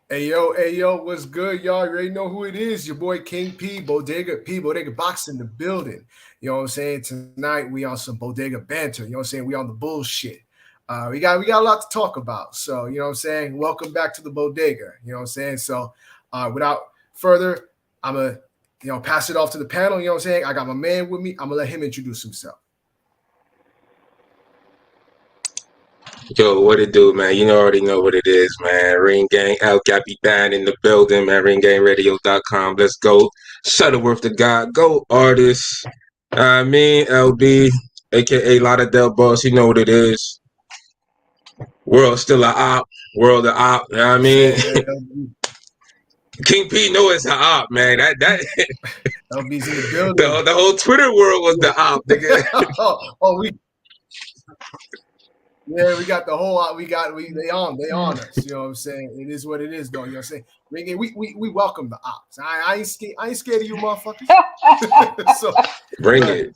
Hey yo, what's good, y'all? You already know who it is. Your boy King Bodega Box in the building. You know what I'm saying? Tonight we on some Bodega Banter. You know what I'm saying? We on the bullshit. We got a lot to talk about. So, you know what I'm saying? Welcome back to the Bodega. You know what I'm saying? So without further, I'm gonna pass it off to the panel. You know what I'm saying? I got my man with me. I'm gonna let him introduce himself. Yo, what it do, man? You already know what it is, man. Ring Gang, El Capitan in the building, man. RingGangRadio.com. Let's go. Shuttleworth the God. Go, artist. LB, aka Lotta Del Boss. You know what it is. World still a op. World a op. You know what I mean? Saying King P know it's a op, man. That LB's in the building. the whole Twitter world was the op, nigga. Oh, we got the whole lot. They on us. You know what I'm saying? It is what it is, though. You know what I'm saying? We welcome the ops. I ain't scared of you, motherfuckers. So Bring look, it.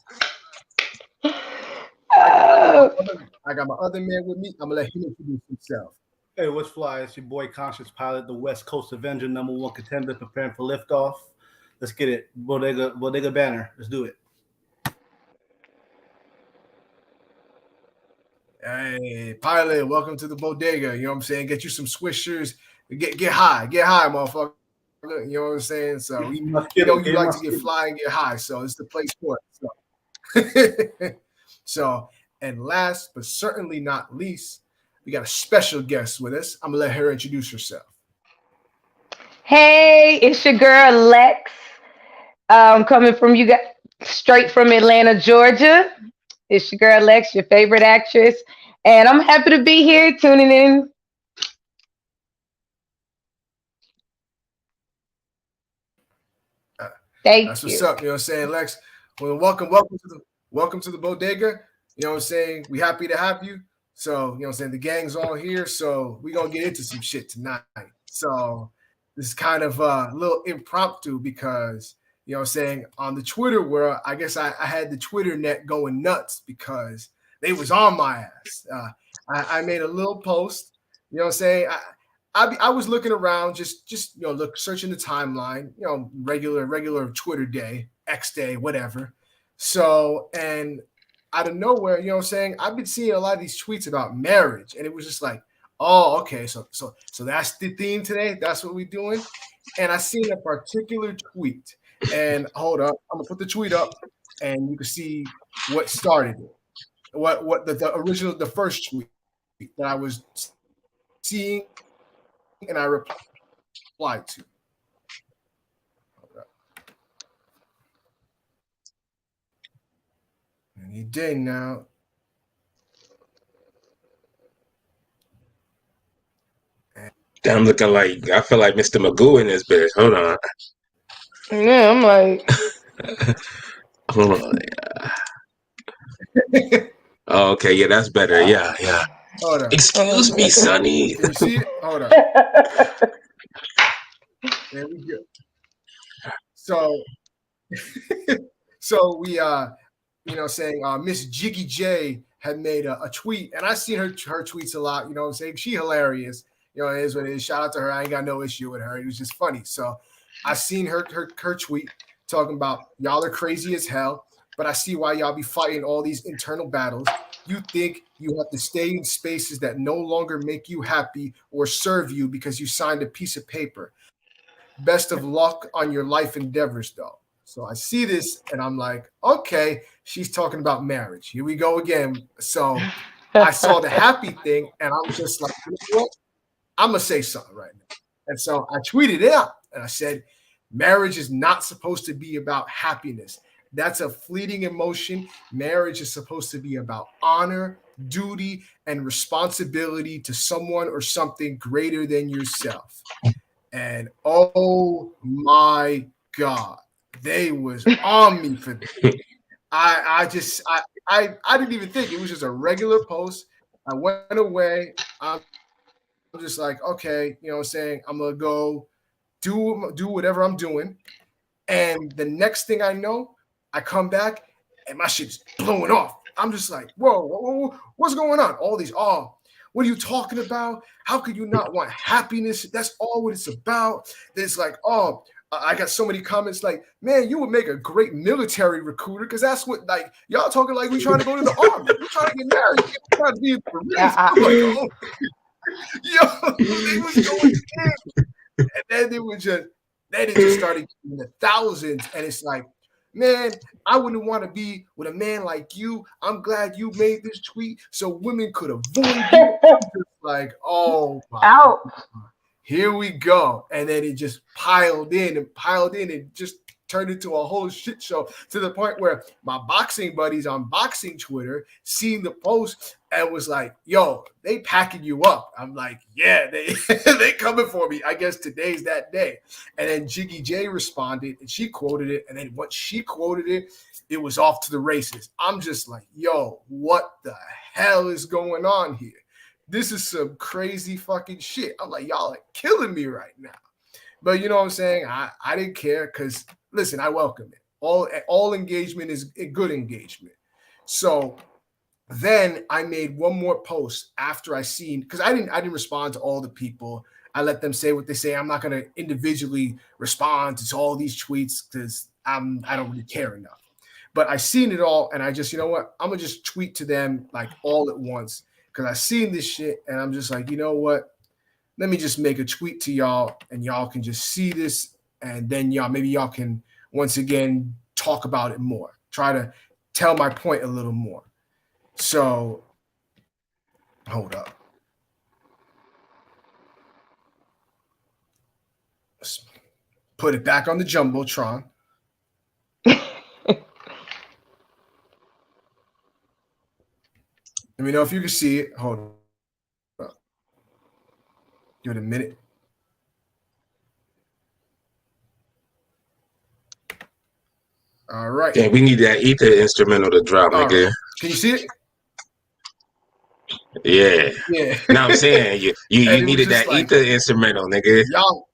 I got my other man with me. I'm gonna let him introduce himself. Hey, what's fly? It's your boy Conscious Pilot, the West Coast Avenger, number one contender, preparing for liftoff. Let's get it. Bodega Banner. Let's do it. Hey, pilot, welcome to the bodega. You know what I'm saying? Get you some swishers. Get high, motherfucker. You know what I'm saying? So we know you like to get fly and get high, so it's the place for it. So, so and last but certainly not least, we got a special guest with us. I'm gonna let her introduce herself. Hey, it's your girl Lex. Coming from you guys straight from Atlanta, Georgia. It's your girl Lex, your favorite actress, and I'm happy to be here tuning in. Uh, Thank that's what's you. up. You know what I'm saying, Lex? Well, welcome to the bodega. You know what I'm saying? We happy to have you. So, you know what I'm saying? The gang's all here. So we gonna get into some shit tonight. So this is kind of a little impromptu because you know what I'm saying on the Twitter world, I guess I had the Twitter net going nuts because they was on my ass. I made a little post, you know what I'm saying? I was looking around, just look searching the timeline, regular Twitter day, X day, whatever. So and out of nowhere, you know what I'm saying, I've been seeing a lot of these tweets about marriage, and it was just like, oh, okay, so that's the theme today. That's what we're doing. And I seen a particular tweet, and hold up, I'm gonna put the tweet up, and you can see what started it. What the original, the first tweet that I was seeing, and I replied to. And he did now. Damn, looking like I feel like Mr. Magoo in this bitch. Hold on. Yeah, I'm like, Hold on. Oh, okay, yeah, that's better. Yeah, yeah. Hold up. Excuse me, Sonny. Can you see it? Hold up. There we go. So so we saying Miss Jiggy J had made a tweet, and I seen her tweets a lot. You know what I'm saying? She hilarious. You know, it is what it is. Shout out to her. I ain't got no issue with her. It was just funny. So I seen her tweet talking about y'all are crazy as hell, but I see why y'all be fighting all these internal battles. You think you have to stay in spaces that no longer make you happy or serve you because you signed a piece of paper. Best of luck on your life endeavors, though. So I see this and I'm like, okay, she's talking about marriage. Here we go again. So I saw the happy thing and I'm just like, you know what? I'm gonna say something right now. And so I tweeted it out and I said, marriage is not supposed to be about happiness. That's a fleeting emotion. Marriage is supposed to be about honor, duty, and responsibility to someone or something greater than yourself. And oh my God, they was on me for that. I didn't even think it was just a regular post. I went away. I'm just like, okay, you know what I'm saying? I'm gonna go do whatever I'm doing. And the next thing I know, I come back and my shit's blowing off. I'm just like, whoa, what's going on? All these, oh, What are you talking about? How could you not want happiness? That's all what it's about. It's like, oh, I got so many comments like, man, you would make a great military recruiter because that's what, like, y'all talking like we trying to go to the army. We trying to get married. We trying to be in the Marines. I'm like, oh, yo, they was going in. And then it just started in the thousands. And it's like, man, I wouldn't want to be with a man like you. I'm glad you made this tweet so women could avoid you. Just like, oh my Out. God. Here we go. And then it just piled in and just turned into a whole shit show to the point where my boxing buddies on boxing Twitter seen the post and was like, yo, they packing you up. I'm like, yeah, they coming for me. I guess today's that day. And then Jiggy J responded and she quoted it. And then once she quoted it, it was off to the races. I'm just like, yo, what the hell is going on here? This is some crazy fucking shit. I'm like, y'all are killing me right now. But you know what I'm saying? I didn't care because, listen, I welcome it. All engagement is a good engagement. So then I made one more post after I seen, because I didn't respond to all the people. I let them say what they say. I'm not going to individually respond to all these tweets because I don't really care enough. But I seen it all, and I just, you know what? I'm going to just tweet to them like all at once because I seen this shit, and I'm just like, you know what? Let me just make a tweet to y'all and y'all can just see this. And then maybe y'all can once again talk about it more. Try to tell my point a little more. So hold up. Let's put it back on the Jumbotron. Let me know if you can see it. Hold up. Give it a minute. All right. Yeah, we need that ether instrumental to drop, All nigga. right. Can you see it? Yeah. Yeah. Now I'm saying you needed that like, ether instrumental, nigga. Y'all.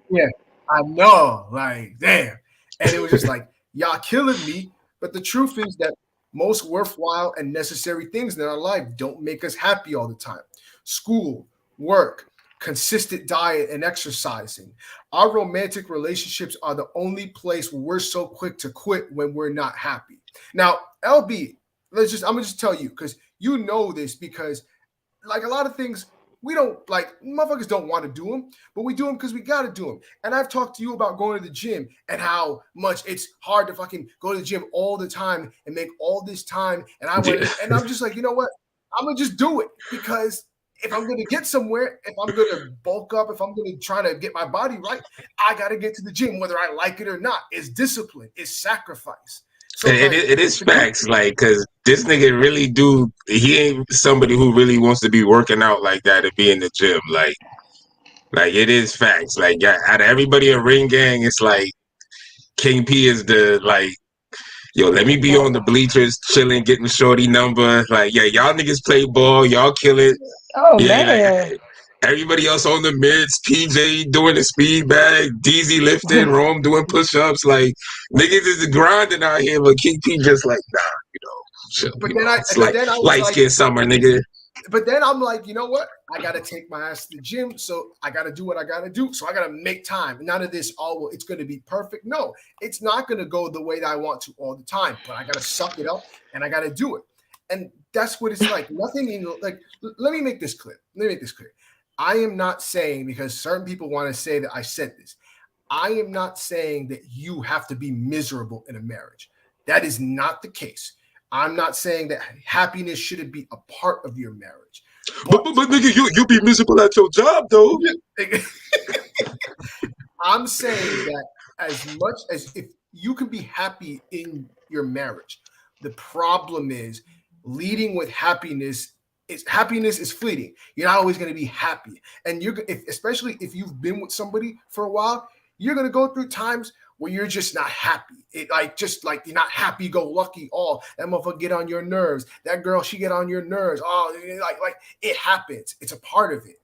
Yeah, I know. Like, damn. And it was just like, y'all killing me. But the truth is that most worthwhile and necessary things in our life don't make us happy all the time. School, work, consistent diet, and exercising. Our romantic relationships are the only place where we're so quick to quit when we're not happy. Now, LB, I'm gonna just tell you because you know this because like a lot of things we don't like motherfuckers don't want to do them, but we do them because we got to do them. And I've talked to you about going to the gym and how much it's hard to fucking go to the gym all the time and make all this time. And and I'm just like, you know what? I'm gonna just do it because if I'm gonna get somewhere, if I'm gonna bulk up, if I'm gonna try to get my body right, I gotta get to the gym, whether I like it or not. It's discipline, it's sacrifice. So it is facts, like, because this nigga really he ain't somebody who really wants to be working out like that and be in the gym. Like it is facts. Like, yeah, out of everybody in Ring Gang, it's like King P is the, like, yo, let me be on the bleachers, chilling, getting shorty number. Like, yeah, y'all niggas play ball, y'all kill it. Oh, Yeah, man. like, everybody else on the mids, PJ doing the speed bag, DZ lifting, Rome doing push-ups. Like, niggas is grinding out here, but King P just like, nah, chill. But It's like light skin summer, nigga. But then I'm like, you know what? I got to take my ass to the gym. So I got to do what I got to do. So I got to make time. None of this, well, it's going to be perfect. No, it's not going to go the way that I want to all the time. But I got to suck it up and I got to do it. And that's what it's like. Nothing in, like, let me make this clear. I am not saying, because certain people want to say that I said this, I am not saying that you have to be miserable in a marriage. That is not the case. I'm not saying that happiness shouldn't be a part of your marriage. But nigga, you be miserable at your job, though. I'm saying that as much as if you can be happy in your marriage, the problem is leading with happiness is fleeting. You're not always going to be happy. And especially if you've been with somebody for a while, you're going to go through times where you're just not happy. Just like you're not happy go lucky. Oh, that motherfucker get on your nerves. That girl, she get on your nerves. Oh, like it happens. It's a part of it.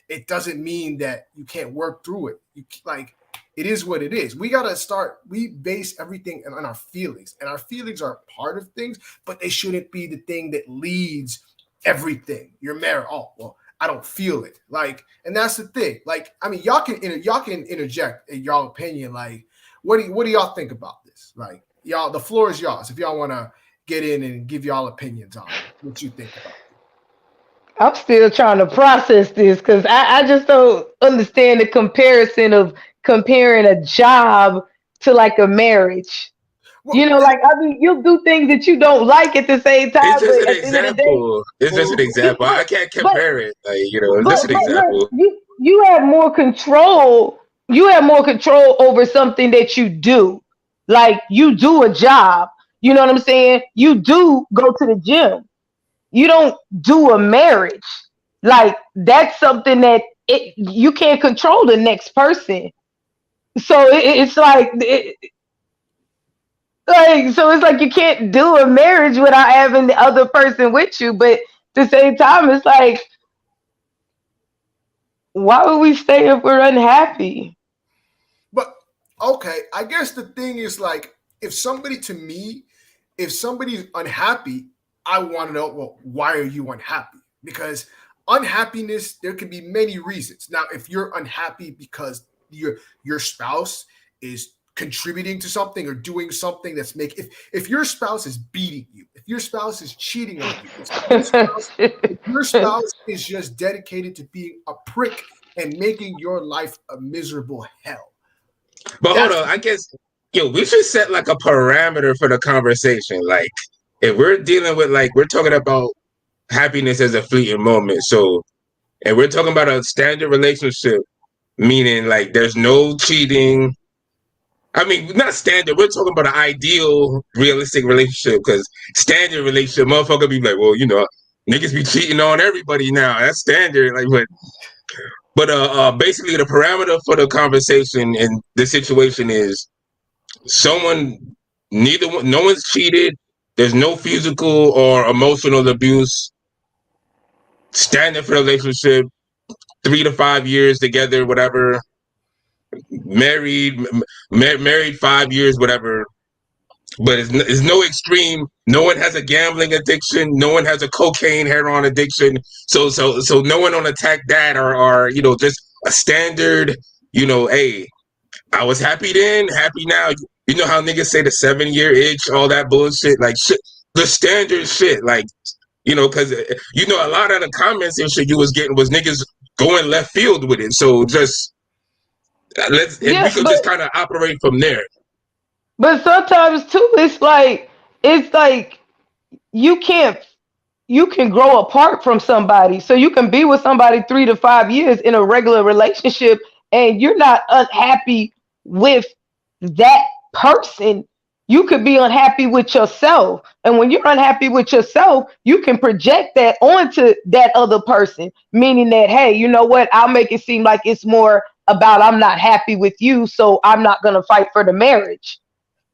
It doesn't mean that you can't work through it. It is what it is. We base everything on our feelings, and our feelings are part of things, but they shouldn't be the thing that leads everything. You're married. Oh, well, I don't feel it. Like, and that's the thing. Like, I mean, y'all can interject in y'all opinion. Like, what do y'all think about this? Like, y'all, the floor is yours. If y'all want to get in and give y'all opinions on what you think about it. I'm still trying to process this because I just don't understand the comparison of comparing a job to like a marriage. Well, Like I mean, you'll do things that you don't like at the same It's time, just but an at the end of the day, example. It's just an example. I can't but compare it. Like, it's just an look, example. you have more control. You have more control over something that you do. Like you do a job. You know what I'm saying? You do go to the gym. You don't do a marriage. Like that's something that you can't control the next person. So it's so it's like you can't do a marriage without having the other person with you. But at the same time, it's like, why would we stay if we're unhappy? but okay, I guess the thing is like, if somebody's unhappy, I want to know, well, why are you unhappy? Because unhappiness, there can be many reasons. Now, if you're unhappy because your spouse is contributing to something or doing something that's if your spouse is beating you, if your spouse is cheating on you, if your spouse is just dedicated to being a prick and making your life a miserable hell. But hold That's on, I guess we should set like a parameter for the conversation. Like, if we're dealing with we're talking about happiness as a fleeting moment, so and we're talking about a standard relationship, meaning like there's no cheating. I mean, not standard. We're talking about an ideal, realistic relationship. Because standard relationship, motherfucker be like, well, niggas be cheating on everybody now. That's standard. Like, but basically the parameter for the conversation and the situation is someone, no one's cheated. There's no physical or emotional abuse. Standard for the relationship, 3 to 5 years together, whatever. Married, married 5 years, whatever. But it's no extreme. No one has a gambling addiction. No one has a cocaine heroin addiction. So no one on attack that or just a standard. Hey, I was happy then, happy now. You know how niggas say the 7-year itch, all that bullshit, like shit, the standard shit, like because a lot of the comments and shit you was getting was niggas going left field with it. So just and we Yeah, could just kind of operate from there. but sometimes too, it's like you can't you can grow apart from somebody. So you can be with somebody 3 to 5 years in a regular relationship and you're not unhappy with that person. You could be unhappy with yourself. And when you're unhappy with yourself, you can project that onto that other person, meaning that, hey, you know what? I'll make it seem like it's more about I'm not happy with you, so I'm not going to fight for the marriage.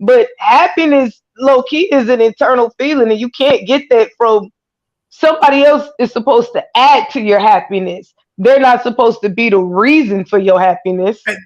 But happiness, low key, is an internal feeling, and you can't get that from somebody else. Is supposed to add to your happiness. They're not supposed to be the reason for your happiness. And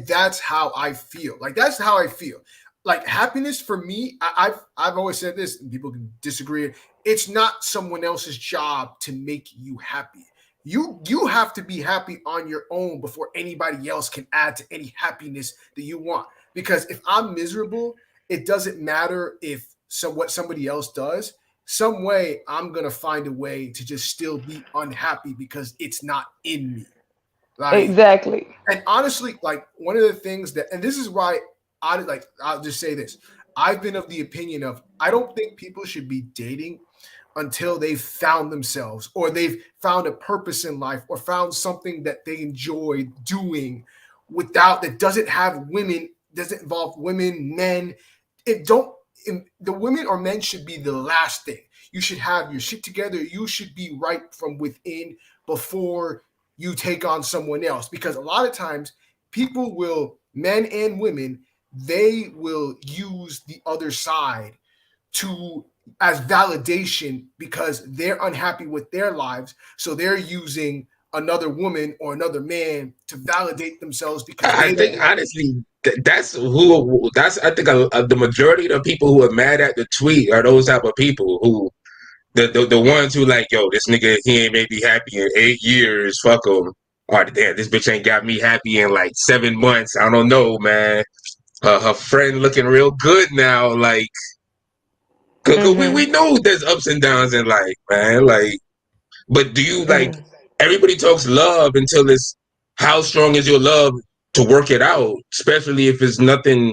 that's how I feel. Like that's how I feel. Like happiness for me, I've always said this, and people can disagree. It's not someone else's job to make you happy. You have to be happy on your own before anybody else can add to any happiness that you want. Because if I'm miserable, it doesn't matter what somebody else does. Some way I'm gonna find a way to just still be unhappy because it's not in me. Like, Exactly. and honestly, like one of the things and this is why I'll just say this. I've been of the opinion of I don't think people should be dating until they've found themselves or they've found a purpose in life or found something that they enjoy doing without that doesn't involve women, men. It don't the women or men should be the last thing. You should have your shit together. You should be right from within before you take on someone else. Because a lot of times people will, men and women, they will use the other side to as validation because they're unhappy with their lives. So they're using another woman or another man to validate themselves because I they don't think want. honestly, that's I think the majority of the people who are mad at the tweet are those type of people who the ones who like, yo, this nigga, he ain't made me happy in 8 years. Fuck him. Or damn, this bitch ain't got me happy in like 7 months. I don't know, man. Her friend looking real good now. Like, we know there's ups and downs in life, man. Like, but do you like? Everybody talks love until it's how strong is your love to work it out, especially if it's nothing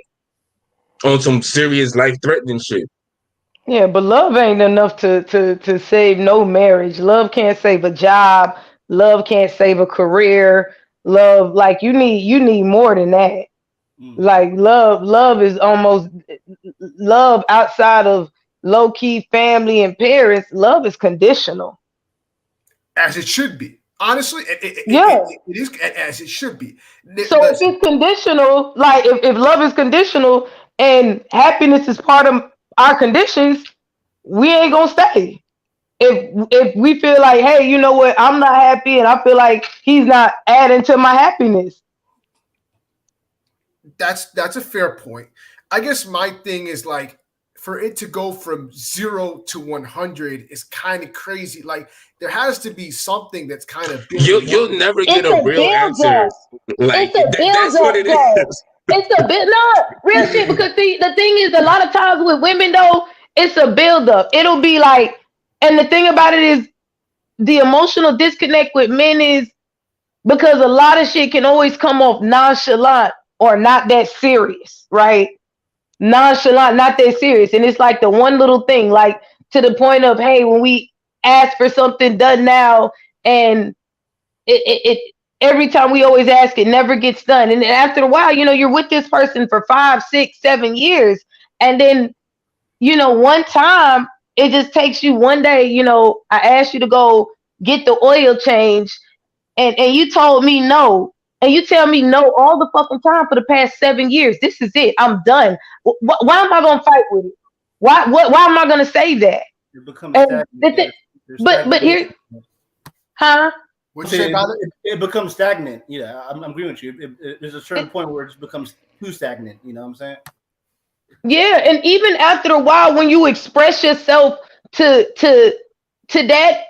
on some serious life threatening shit. Yeah, but love ain't enough to save no marriage. Love can't save a job. Love can't save a career. Love, like you need more than that. Like love is almost love outside of low key family and parents. Love is conditional. As it should be. Honestly, Yeah. it is as it should be. So if it's conditional, like if love is conditional and happiness is part of our conditions, we ain't gonna stay. If we feel like, hey, you know what, I'm not happy and I feel like he's not adding to my happiness. That's a fair point. I guess my thing is like for it to go from 0 to 100 is kind of crazy. Like there has to be something that's kind of You'll never get It's a a real build answer. up. Like It's a build that's what up, it bro. is. It's a bit no real shit because see the thing is a lot of times with women though, it's a build up. It'll be like, and the thing about it is the emotional disconnect with men is because a lot of shit can always come off nonchalant or not that serious, right? Nonchalant, not that serious. And it's like the one little thing, like to the point of, hey, when we ask for something done now, and it every time we always ask, it never gets done. And then after a while, you're with this person for 5, 6, 7 years, and then one time it just takes you one day. I asked you to go get the oil change, and you told me no. And you tell me no all the fucking time for the past 7 years. This is it. I'm done. Why am I gonna fight with it? Why am I gonna say that? It becomes And stagnant. but here, huh? What'd you say about it? It becomes stagnant. Yeah, I'm agreeing with you. There's a certain point where it just becomes too stagnant. You know what I'm saying? Yeah, and even after a while, when you express yourself to that,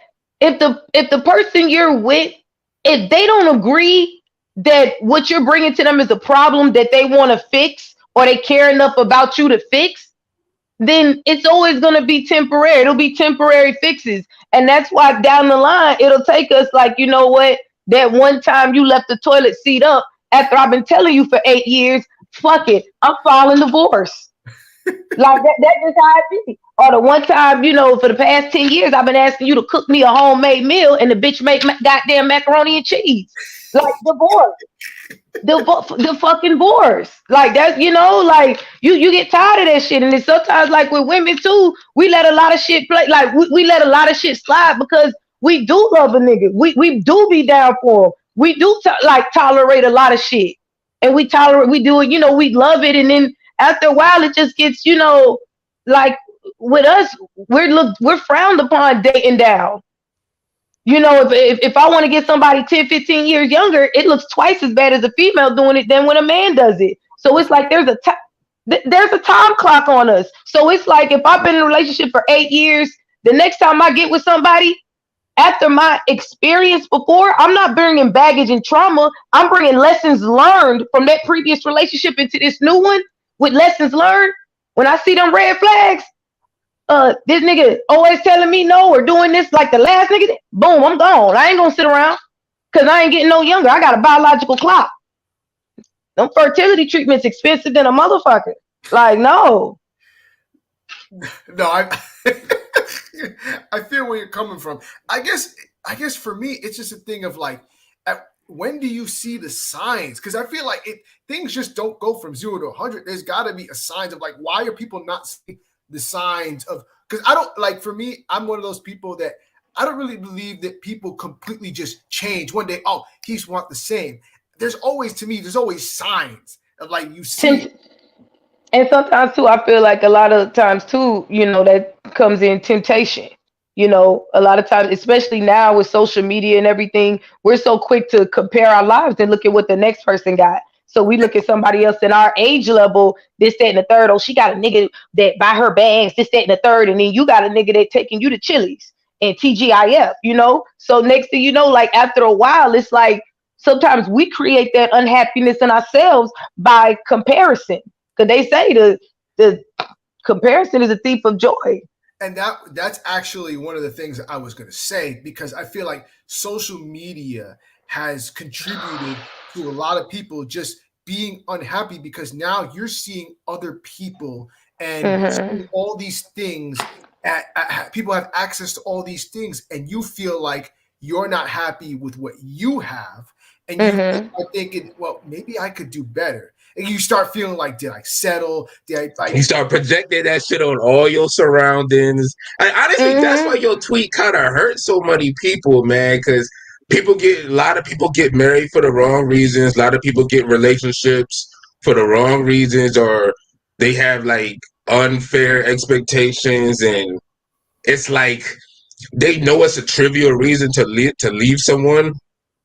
if the person you're with, if they don't agree that what you're bringing to them is a problem that they want to fix or they care enough about you to fix, then it's always going to be temporary. It'll be temporary fixes. And that's why down the line, it'll take us like, you know what? That one time you left the toilet seat up after I've been telling you for 8 years, fuck it, I'm filing divorce. Like that's just how it be. Or the one time, for the past 10 years, I've been asking you to cook me a homemade meal and the bitch make goddamn macaroni and cheese. Like divorce. The fucking divorce. Like that's like you get tired of that shit. And it's sometimes like with women too, we let a lot of shit play, like we let a lot of shit slide because we do love a nigga. We do be down for him. We do tolerate a lot of shit. And we do it, we love it, and then after a while it just gets, like with us, we're frowned upon dating down. If I want to get somebody 10, 15 years younger, it looks twice as bad as a female doing it than when a man does it. So it's like there's a time clock on us. So it's like if I've been in a relationship for 8 years, the next time I get with somebody, after my experience before, I'm not bringing baggage and trauma. I'm bringing lessons learned from that previous relationship into this new one with lessons learned. When I see them red flags, this nigga always telling me no or doing this like the last nigga, boom, I'm gone. I ain't gonna sit around because I ain't getting no younger. I got a biological clock. Them fertility treatments expensive than a motherfucker. Like, no. No, I feel where you're coming from. I guess for me, it's just a thing of like, when do you see the signs? Because I feel like things just don't go from 0 to 100. There's got to be a signs of like, why are people not seeing the signs of? Because I don't like. For me, I'm one of those people that I don't really believe that people completely just change one day. Oh, he's want the same. There's always signs of like you see. And sometimes too, I feel like a lot of times too, that comes in temptation. A lot of times, especially now with social media and everything, we're so quick to compare our lives and look at what the next person got. So we look at somebody else in our age level, this, that, and the third. Oh, she got a nigga that buy her bags, this, that, and the third. And then you got a nigga that taking you to Chili's and TGIF, you know? So next thing you know, like after a while, it's like sometimes we create that unhappiness in ourselves by comparison. Because they say the comparison is a thief of joy. And that's actually one of the things I was going to say, because I feel like social media has contributed to a lot of people just being unhappy, because now you're seeing other people and seeing all these things. People have access to all these things, and you feel like you're not happy with what you have, and you are thinking, well, maybe I could do better. And you start feeling like, did I settle? You start projecting that shit on all your surroundings. Honestly, that's why your tweet kind of hurt so many people, man. Because a lot of people get married for the wrong reasons. A lot of people get relationships for the wrong reasons, or they have like unfair expectations, and it's like they know it's a trivial reason to leave someone.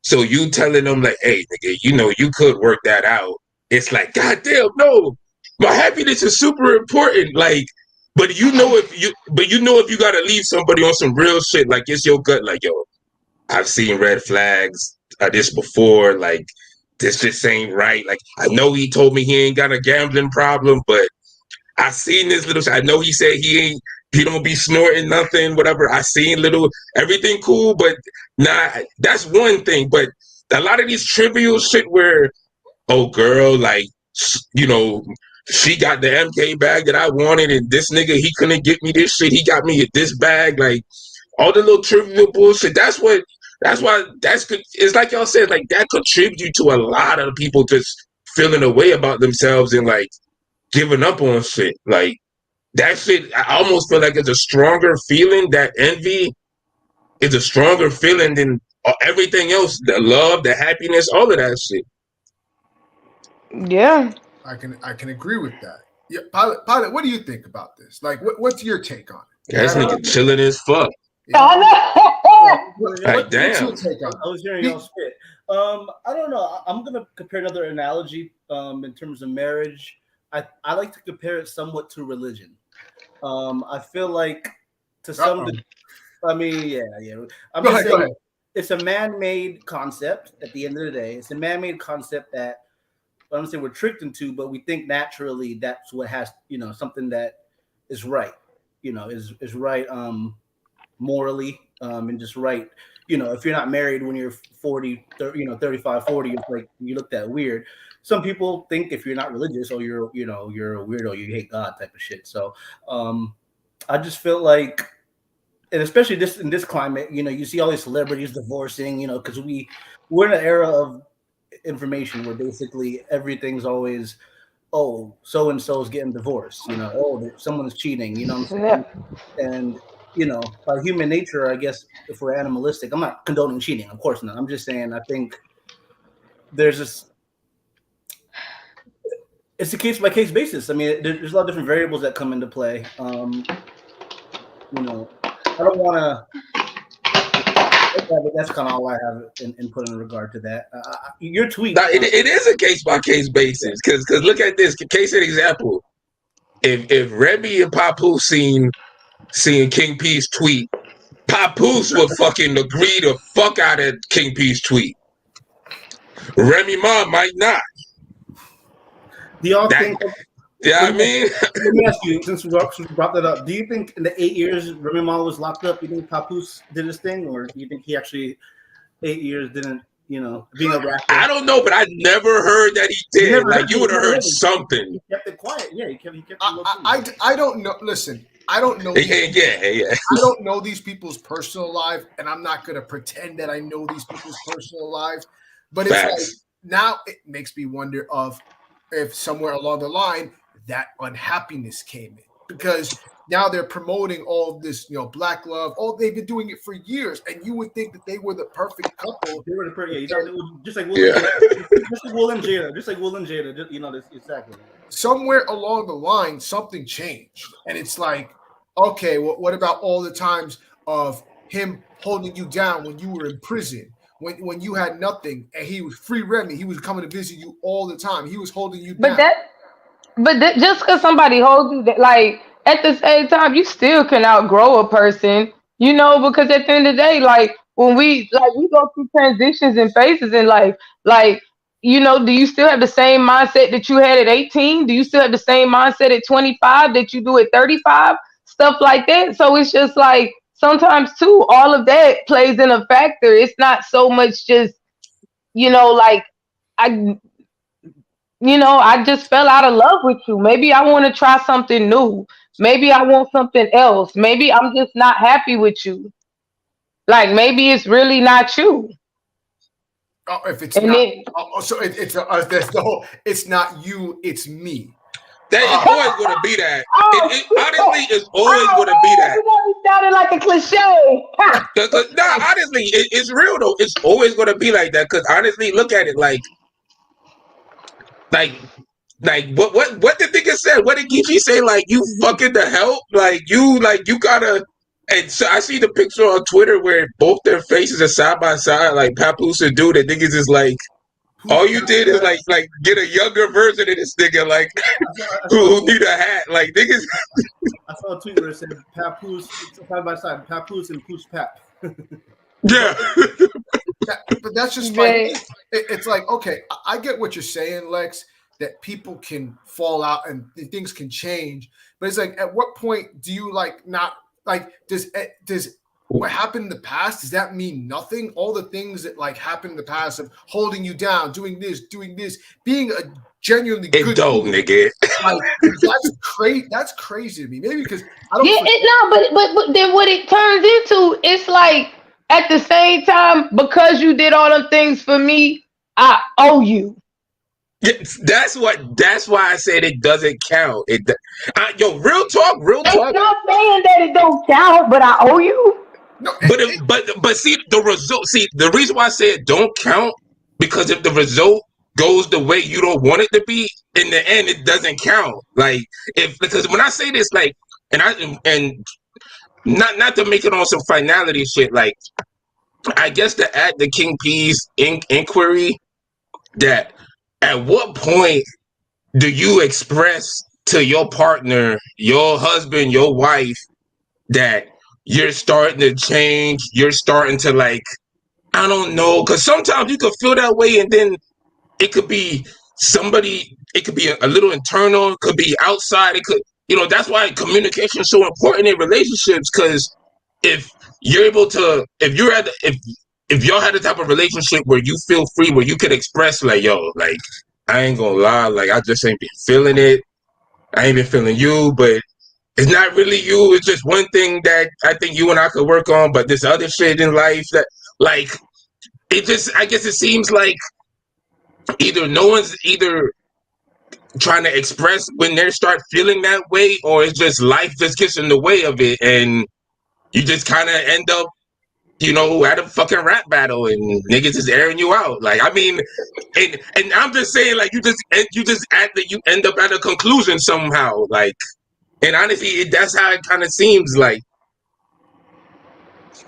So you telling them like, hey, nigga, you know you could work that out. It's like, goddamn, no, my happiness is super important. Like, but you know if you gotta leave somebody on some real shit, like it's your gut, like, yo, I've seen red flags this before, like this just ain't right. Like, I know he told me he ain't got a gambling problem, but I seen this little shit. I know he said he don't be snorting nothing, whatever. I seen little everything cool, but nah, that's one thing. But a lot of these trivial shit where, oh girl, like, you know, she got the MK bag that I wanted, and this nigga, he couldn't get me this shit. He got me this bag, like all the little trivial bullshit. That's why it's like y'all said, like that contributes to a lot of people just feeling a way about themselves and like giving up on shit. Like that shit, I almost feel like it's a stronger feeling. That envy is a stronger feeling than everything else. The love, the happiness, all of that shit. Yeah. I can agree with that. Yeah, Pilot, what do you think about this? Like, what's your take on it? This nigga chilling as fuck. Like, What's damn. your take on it? I was hearing y'all spit. I don't know. I'm gonna compare another analogy in terms of marriage. I like to compare it somewhat to religion. I feel like to some I mean, yeah. I'm just saying it's a man-made concept at the end of the day. It's a man-made concept that I don't say we're tricked into, but we think naturally that's what has, you know, something that is right, you know, is right morally and just right. You know, if you're not married when you're 40, 30, you know, 35, 40, it's like you look that weird. Some people think if you're not religious or you're a weirdo, you hate God type of shit. So I just feel like, and especially in this climate, you know, you see all these celebrities divorcing, you know, because we're in an era of information where basically everything's always, oh, so and so's getting divorced, you know, oh, someone's cheating, you know what I'm saying? And you know, by human nature, I guess if we're animalistic, I'm not condoning cheating, of course not. I'm just saying I think there's this. It's a case by case basis. I mean, there's a lot of different variables that come into play. You know, I don't want to. But that's kind of all I have input in regard to that. Your tweet. It is a case by case basis because look at this case in example. If Remy and Papoose seen King P's tweet, Papoose would fucking agree the fuck out of King P's tweet. Remy Ma might not. Do y'all think? Yeah, I mean, let me ask you, since we brought that up, do you think in the 8 years Remy Ma was locked up, you think Papoose did his thing, or do you think he actually 8 years didn't, you know, being a rapper? I don't know, but I never heard that he did. Like, you would have heard something. He kept it quiet. Yeah, he kept it low key. I don't know. Listen, I don't know. I don't know these people's personal life, and I'm not going to pretend that I know these people's personal lives. But it's like now it makes me wonder if somewhere along the line that unhappiness came in, because now they're promoting all of this, you know, black love. Oh, they've been doing it for years, and you would think that they were the perfect couple. They were the perfect, just like Will and Jada. Just like Will and Jada. You know, this exactly. Somewhere along the line, something changed, and it's like, okay, well, what about all the times of him holding you down when you were in prison, when you had nothing and he was free Remy, he was coming to visit you all the time. He was holding you But down. just because somebody holds you, like at the same time, you still can outgrow a person, because at the end of the day, like when we go through transitions and phases in life, like, do you still have the same mindset that you had at 18? Do you still have the same mindset at 25 that you do at 35? Stuff like that. So it's just like sometimes too, all of that plays in a factor. It's not so much just, like I I just fell out of love with you. Maybe I want to try something new. Maybe I want something else. Maybe I'm just not happy with you. Like maybe it's really not you. Oh, if it's And not, then so that's the whole. It's not you, it's me. That is Oh, always going to be that. oh, It honestly is always oh going to be man, that. you got me sounding like a cliche. Nah, honestly, it's real though. It's always going to be like that. Because honestly, look at it like, what the nigga said? What did Geechee say? Like, you fucking the help? Like you gotta. And so I see the picture on Twitter where both their faces are side by side, like Papoose and Dude. And niggas is like, all you did is like get a younger version of this nigga, like who need a hat, like niggas. I saw a tweet where it said Papoose side by side, Papoose and Pooch Pap. Yeah. but that's just like Man, it's like, okay, I get what you're saying, Lex, that people can fall out and things can change, but it's like, at what point do you like not like does what happened in the past, does that mean nothing? All the things that like happened in the past of holding you down, doing this, being a genuinely It good don't, human, nigga. like that's crazy. That's crazy to me. Maybe because I don't. yeah, but then what it turns into, it's like at the same time, because you did all them things for me, I owe you. That's why I said it doesn't count. Yo, real talk, real It's talk. not saying that it don't count, but I owe you. No, But see the result. See the reason why I say it don't count, because if the result goes the way you don't want it to be, in the end it doesn't count. Like, if because when I say this, like, and not to make it on some finality shit, like, I guess to add the King P's inquiry, that at what point do you express to your partner, your husband, your wife, that you're starting to change, you're starting to, like, I don't know, because sometimes you could feel that way, and then it could be somebody, it could be a little internal, it could be outside, it could, that's why communication is so important in relationships, because if you're able to, if y'all had the type of relationship where you feel free, where you could express, like, yo, like, I ain't gonna lie, like, I just ain't been feeling it, I ain't been feeling you, but it's not really you. It's just one thing that I think you and I could work on, but this other shit in life that, like, it just, I guess it seems like either no one's either trying to express when they start feeling that way, or it's just life just gets in the way of it, and you just kind of end up, at a fucking rap battle, and niggas is airing you out. Like, I mean, and I'm just saying, like, you end up at a conclusion somehow, like, and honestly, that's how it kind of seems like.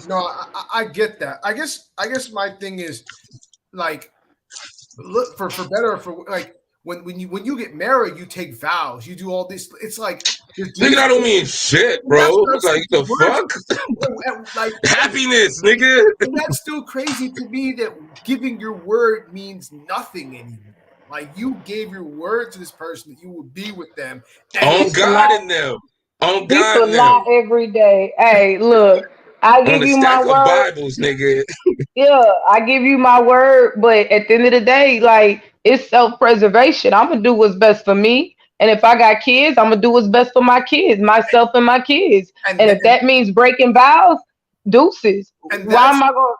no, I get that. I guess my thing is like, look for better or for like when you get married, you take vows, you do all this. It's like Nigga, I don't mean shit, that's bro. what I'm Like, saying. the fuck? Like, Happiness, nigga. and that's still crazy to me that giving your word means nothing anymore. Like, you gave your word to this person that you would be with them, and On it's People God lie. in them. On God People in them. lie every day. Hey, look, I On give a you my stack of word. Bibles, nigga. Yeah, I give you my word, but at the end of the day, like it's self-preservation. I'm gonna do what's best for me, and if I got kids, I'm gonna do what's best for my kids, myself and my kids. and And if that means breaking vows, deuces. and Why that's am I going?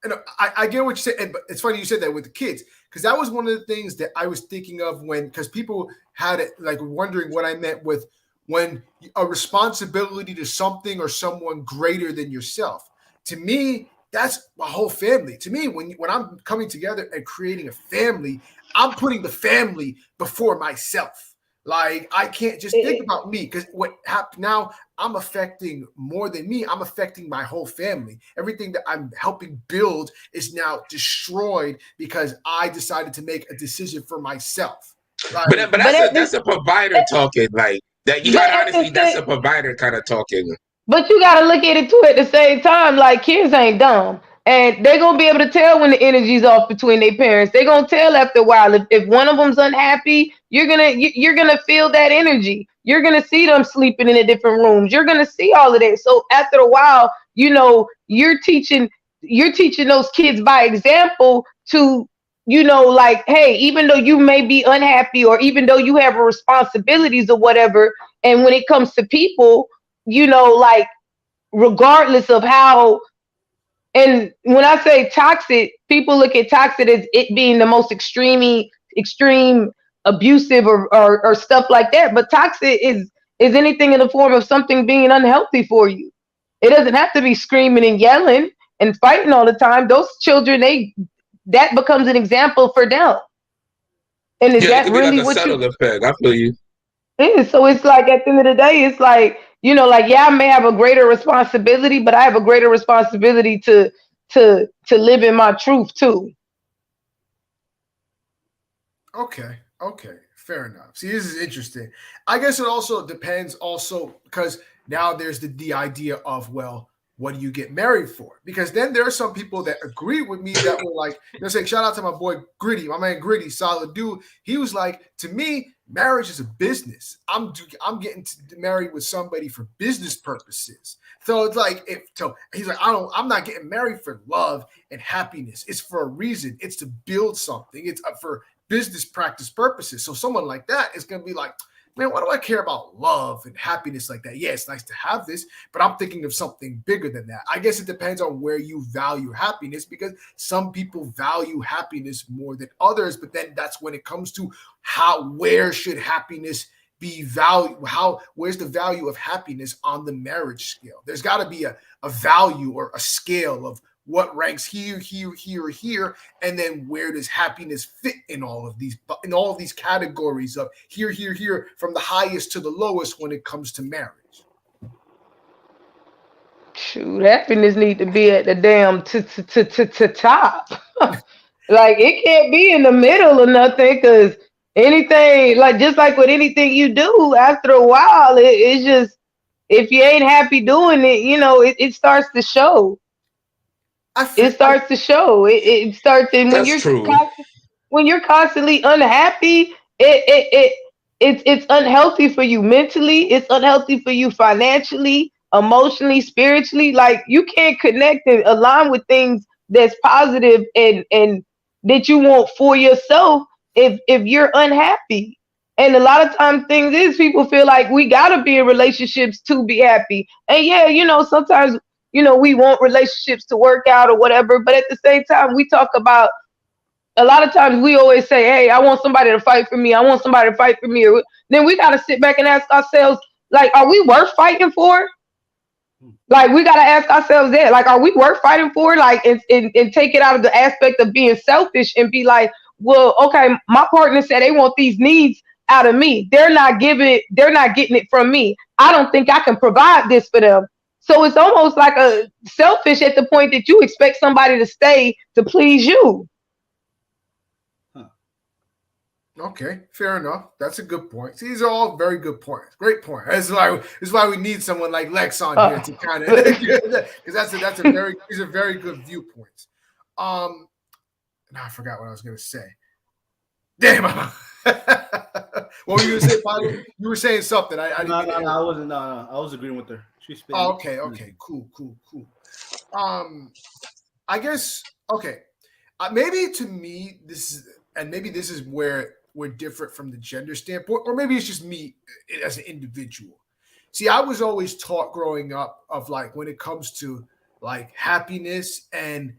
and I get what you said, but it's funny you said that with the kids, because that was one of the things that I was thinking of because people had it like wondering what I meant with when a responsibility to something or someone greater than yourself. To me, that's my whole family. To me, when I'm coming together and creating a family, I'm putting the family before myself. Like, I can't just think about me, because what happened now, I'm affecting more than me. I'm affecting my whole family. Everything that I'm helping build is now destroyed because I decided to make a decision for myself. Like, But But at that's the a provider talking. Like that, you but got at the honestly, that's same a provider kind of talking. But you gotta look at it too at the same time. Like kids ain't dumb. And they're gonna be able to tell when the energy's off between their parents. They're gonna tell after a while. If one of them's unhappy, you're gonna feel that energy. You're gonna see them sleeping in the different rooms. You're gonna see all of that. So after a while, you're teaching those kids by example to like, hey, even though you may be unhappy or even though you have responsibilities or whatever, and when it comes to people, like regardless of how, and when I say toxic, people look at toxic as it being the most extreme abusive or stuff like that. But toxic is anything in the form of something being unhealthy for you. It doesn't have to be screaming and yelling and fighting all the time. Those children, that becomes an example for them. And is Yeah, it that could be like really a what subtle you effect. I feel you. is? So it's like at the end of the day, it's like, like, yeah, I may have a greater responsibility, but I have a greater responsibility to live in my truth too. okay, fair enough. See, this is interesting. I guess it also depends also because now there's the idea of, well, what do you get married for? Because then there are some people that agree with me that were like, saying, shout out to my boy Gritty, my man Gritty, solid dude. He was like, to me, marriage is a business. I'm getting married with somebody for business purposes. So it's like, if so he's like, I'm not getting married for love and happiness. It's for a reason. It's to build something. It's for business practice purposes. So someone like that is going to be like, man, why do I care about love and happiness like that? Yeah, it's nice to have this, but I'm thinking of something bigger than that. I guess it depends on where you value happiness, because some people value happiness more than others. But then that's when it comes to where should happiness be valued? Where's the value of happiness on the marriage scale? There's got to be a value or a scale of what ranks here, here, here, here, and then where does happiness fit in all of these categories of here, here, here, from the highest to the lowest when it comes to marriage. Shoot, happiness need to be at the damn to top. Like it can't be in the middle or nothing, because anything, like, just like with anything you do, after a while it's just, if you ain't happy doing it, it starts to show. I It feel I starts to show. It starts, and when That's you're true. constantly unhappy, it's unhealthy for you mentally. It's unhealthy for you financially, emotionally, spiritually. Like you can't connect and align with things that's positive and that you want for yourself if you're unhappy. And a lot of times things is people feel like we gotta be in relationships to be happy. And yeah, sometimes we want relationships to work out or whatever, but at the same time we talk about, a lot of times we always say, hey, I want somebody to fight for me. I want somebody to fight for me. Then we got to sit back and ask ourselves, like, are we worth fighting for? Like, we got to ask ourselves that. Like, are we worth fighting for? Like, and take it out of the aspect of being selfish and be like, well, okay, my partner said they want these needs out of me. They're not getting it from me. I don't think I can provide this for them. So it's almost like a selfish at the point that you expect somebody to stay to please you. Okay, fair enough. That's a good point. See, these are all very good points. Great point. That's why we need someone like Lex on here to kind of because these are very good viewpoints. Now I forgot what I was gonna say. Damn. What were you gonna say, Pilot? You were saying something. I didn't. No, I wasn't. No, I was agreeing with her. She's spitting. Oh, okay, cool. I guess okay. Maybe to me, maybe this is where we're different from the gender standpoint, or maybe it's just me as an individual. See, I was always taught growing up of like when it comes to like happiness, and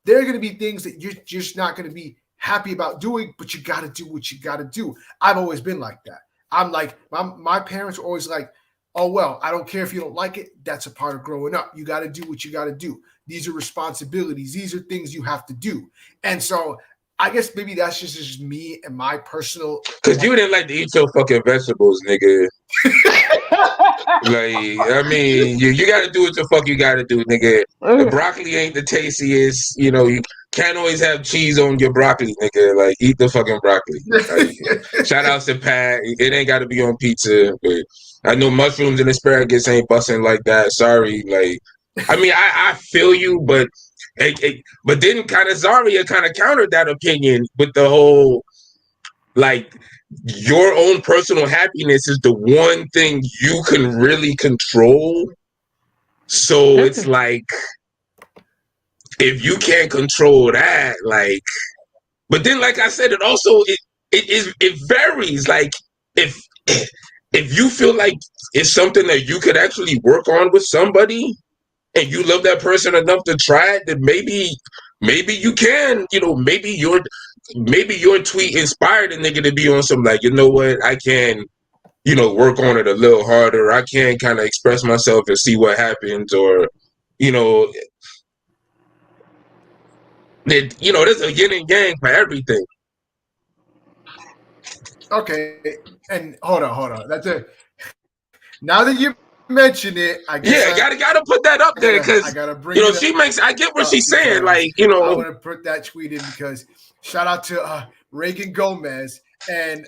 there are going to be things that you're just not going to be happy about doing, but you got to do what you got to do. I've always been like that. I'm like, my parents were always like, oh, well, I don't care if you don't like it. That's a part of growing up. You got to do what you got to do. These are responsibilities. These are things you have to do. And so I guess maybe that's just me and my personal. Because you didn't like to eat your fucking vegetables, nigga. Like, I mean, you got to do what the fuck you got to do, nigga. The broccoli ain't the tastiest. You know, you can't always have cheese on your broccoli, nigga. Like, eat the fucking broccoli. Like, shout outs to Pat. It ain't got to be on pizza, but I know mushrooms and asparagus ain't busting like that. Sorry. Like, I mean, I feel you, but but then kind of Zaria kind of countered that opinion with the whole, like, your own personal happiness is the one thing you can really control. So it's like, if you can't control that, like, but then, like I said, it also it varies. Like, if if you feel like it's something that you could actually work on with somebody, and you love that person enough to try it, then maybe you can. You know, maybe your tweet inspired a nigga to be on some, like, you know what, I can, you know, work on it a little harder. I can kind of express myself and see what happens, or, you know, there's a yin and yang for everything. Okay, and hold on. That's it. Now that you mention it, I guess gotta put that up there, because I gotta bring she makes. I get what she's saying. Like, I want to put that tweet in because shout out to Reagan Gomez, and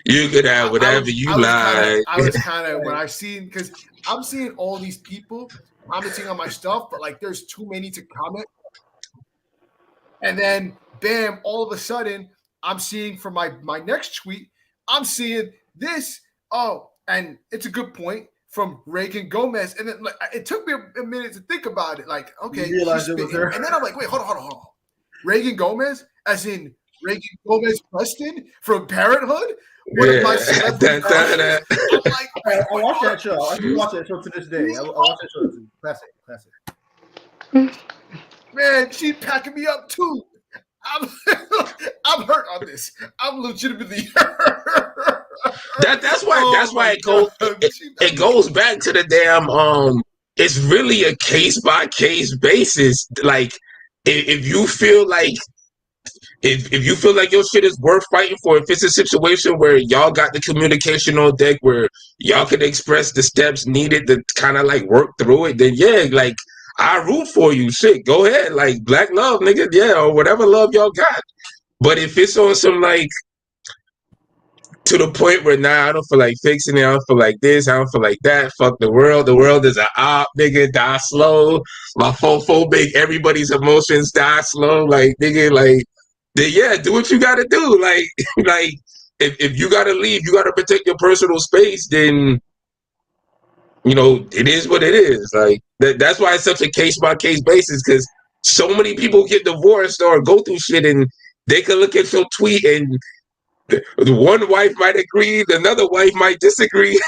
you could have whatever you like. I was kind of when I seen, because I'm seeing all these people commenting on my stuff, but like there's too many to comment, and then bam, all of a sudden I'm seeing for my next tweet, I'm seeing this. Oh, and it's a good point from Reagan Gomez. And then, like, it took me a minute to think about it. Like, okay, you realized it was her. And then I'm like, wait, hold on. Reagan Gomez, as in Reagan Gomez Preston from Parenthood? One of my celebrity crushes? I'm like, I watch that show. I still watch that show to this day. I watch that show. Classic. Man, she's packing me up too. I'm hurt on this. I'm legitimately hurt. That's why it goes back to the damn it's really a case by case basis. Like, if you feel like if you feel like your shit is worth fighting for, if it's a situation where y'all got the communication on deck, where y'all can express the steps needed to kind of like work through it, then yeah, like, I root for you. Shit, go ahead. Like, black love, nigga, yeah, or whatever love y'all got. But if it's on some, like, to the point where, nah, I don't feel like fixing it, I don't feel like this, I don't feel like that, fuck the world is an op, nigga, die slow. My phobic, everybody's emotions die slow, like, nigga, like, then yeah, do what you gotta do. Like, like, if you gotta leave, you gotta protect your personal space, then, you know, it is what it is. Like, that's why it's such a case by case basis, because so many people get divorced or go through shit, and they can look at your tweet, and the one wife might agree, another wife might disagree.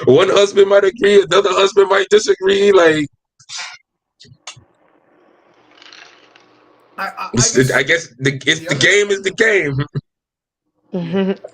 One husband might agree, another husband might disagree. Like, I guess the game is the game. Mm-hmm.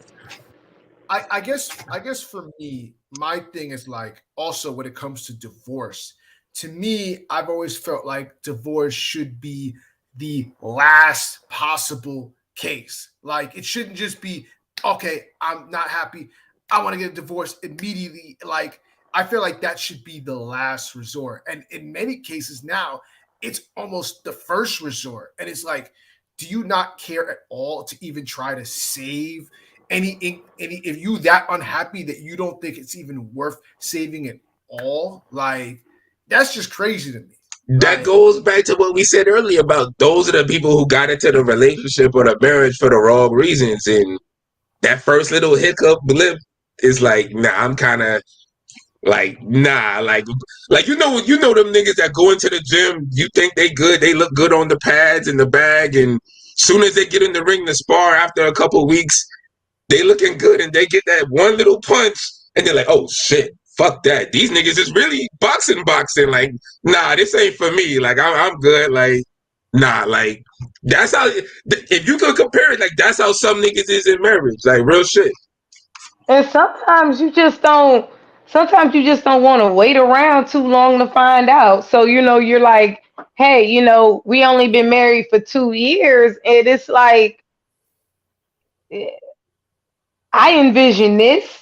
I guess for me, my thing is, like, also when it comes to divorce, to me, I've always felt like divorce should be the last possible case. Like, it shouldn't just be, okay, I'm not happy, I want to get a divorce immediately. Like, I feel like that should be the last resort. And in many cases now, it's almost the first resort. And it's like, do you not care at all to even try to save any if you that unhappy that you don't think it's even worth saving at all? Like, that's just crazy to me. That goes back to what we said earlier about those are the people who got into the relationship or the marriage for the wrong reasons. And that first little hiccup blip is like, nah, I'm kind of like, nah, like you know them niggas that go into the gym, you think they good, they look good on the pads and the bag, and soon as they get in the ring to spar after a couple weeks, they looking good, and they get that one little punch, and they're like, oh shit, fuck that. These niggas is really boxing. Like, nah, this ain't for me. Like, I'm good. Like, nah, like, that's how, if you could compare it, like, that's how some niggas is in marriage. Like, real shit. And sometimes you just don't want to wait around too long to find out. So, you're like, hey, we only been married for 2 years, and it's like, I envision this.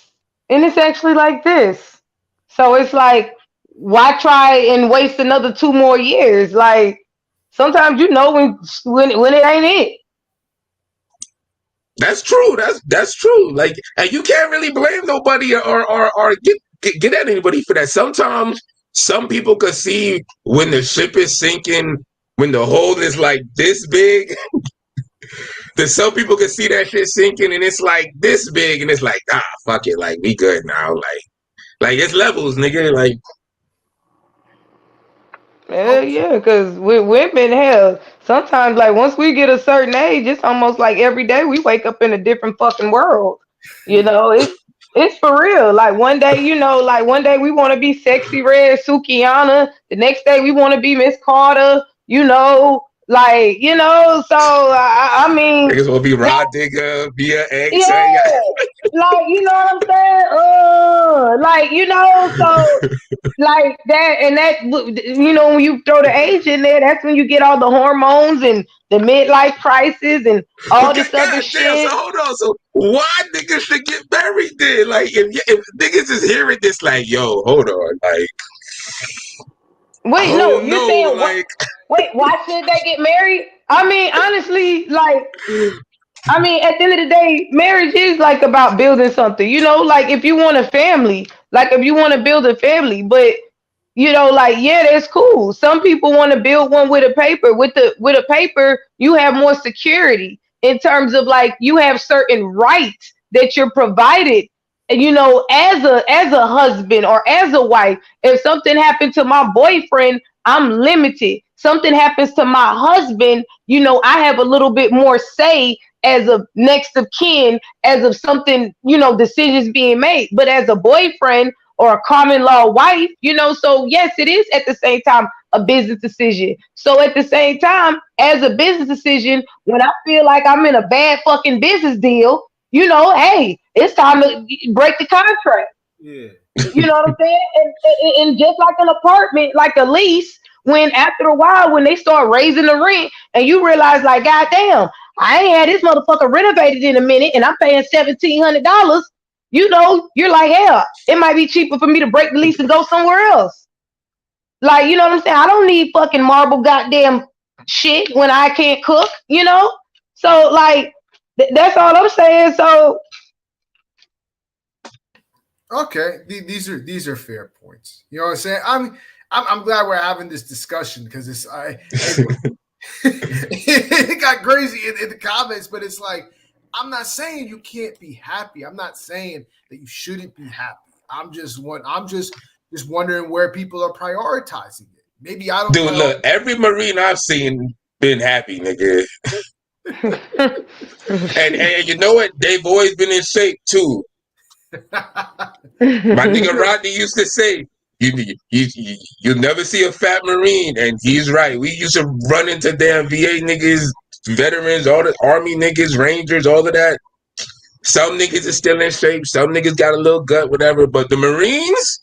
And it's actually like this. So it's like, why try and waste another 2 more years? Like sometimes you know when it ain't it. That's true. That's true. Like, and you can't really blame nobody or get at anybody for that. Sometimes some people could see when the ship is sinking, when the hole is like this big. That some people can see that shit sinking, and it's like this big, and it's like, fuck it, like we good now, like it's levels, nigga. Like, Hell Okay. yeah, because with women, hell, sometimes like once we get a certain age, it's almost like every day we wake up in a different fucking world. You know, it's for real. Like one day, like one day we want to be sexy red Sukiana. The next day we want to be Miss Carter. So I mean, niggas will be like, raw digger, be an ex. yeah, like you know what I'm saying? Like so like that and that when you throw the age in there, that's when you get all the hormones and the midlife crisis and But all this other god damn, so shit. hold on. So why niggas should get married then? Like, if niggas is hearing this, like, yo, hold on, like, Wait, no, oh you're no, saying what? like, Wait, why should they get married? I mean, honestly, like, I mean, at the end of the day, marriage is like about building something. Like if you want a family, like if you want to build a family, but like yeah, that's cool. Some people want to build one with a paper. With a paper, you have more security in terms of like you have certain rights that you're provided. And as a husband or as a wife, if something happened to my boyfriend, I'm limited. Something happens to my husband, I have a little bit more say as a next of kin, as of something, decisions being made. But as a boyfriend or a common law wife, so yes, it is at the same time a business decision. So at the same time, as a business decision, when I feel like I'm in a bad fucking business deal, hey, it's time to break the contract. Yeah. You know what I'm saying? And just like an apartment, like a lease, when after a while, when they start raising the rent and you realize, like, God damn, I ain't had this motherfucker renovated in a minute and I'm paying $1,700, you're like, hell, it might be cheaper for me to break the lease and go somewhere else. Like, you know what I'm saying? I don't need fucking marble goddamn shit when I can't cook. So, like, that's all I'm saying. So, Okay, these are fair points. You know what I'm saying? I'm glad we're having this discussion because it got crazy in the comments, but it's like I'm not saying you can't be happy. I'm not saying that you shouldn't be happy. I'm just wondering where people are prioritizing it. Maybe I don't dude, look, prioritize. every Marine I've seen been happy, nigga. And you know what? They've always been in shape too. My nigga Rodney used to say, you never see a fat Marine, and he's right. We used to run into damn VA niggas, veterans, all the Army niggas, Rangers, all of that. Some niggas is still in shape, some niggas got a little gut, whatever. But the Marines,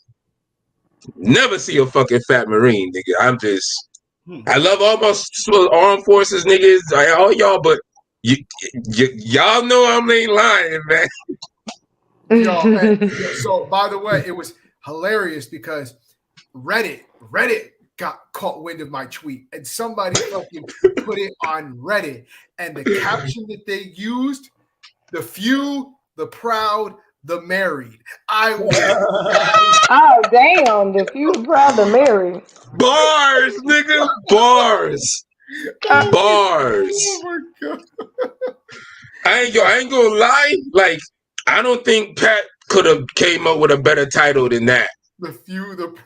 never see a fucking fat Marine, nigga. I love all my armed forces niggas, all y'all, but y'all know I ain't lying, man. So by the way, it was hilarious because Reddit got caught wind of my tweet and somebody fucking put it on Reddit and the caption that they used, the few, the proud, the married. I was oh, damn. The few, the proud, the married. Bars, nigga, bars, bars. oh my god. I ain't gonna lie. Like, I don't think Pat could have came up with a better title than that. The few, the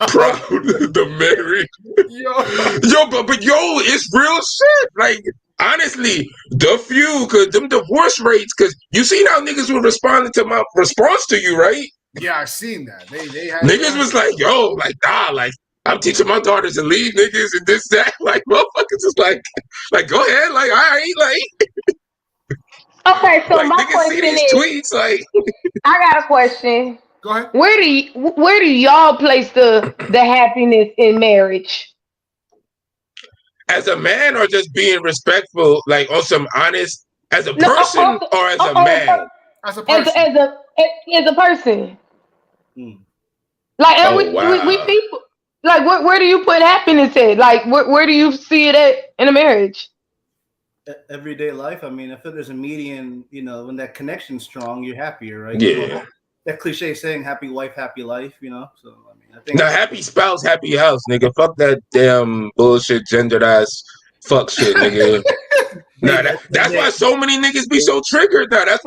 Proud, the married. yo, but yo, it's real shit. Like, honestly, the few, cause them divorce rates, cause you seen how niggas were responding to my response to you, right? yeah, I seen that. They had Niggas was like, yo, like, nah, like, I'm teaching my daughters to leave niggas and this, that. Like, motherfuckers is like, go ahead, like, all right, Okay, so like my niggas see question these is, tweets, like, I got a question. go ahead. Where do y'all place the happiness in marriage? as a man or just being respectful, like on some honest, as a No, person or as a man? As a as person. as a person. Mm. Like, and Oh we wow. people. Like, where do you put happiness at? Like, where do you see it at in a marriage? Everyday life. I mean, I feel there's a median. When that connection's strong, you're happier, right? Yeah. That cliche saying, "Happy wife, happy life." So I mean, I think Now, happy spouse, happy house, nigga. Fuck that damn bullshit, gendered ass fuck shit, nigga. Nah, hey, that's why so many niggas be so triggered. Now, that's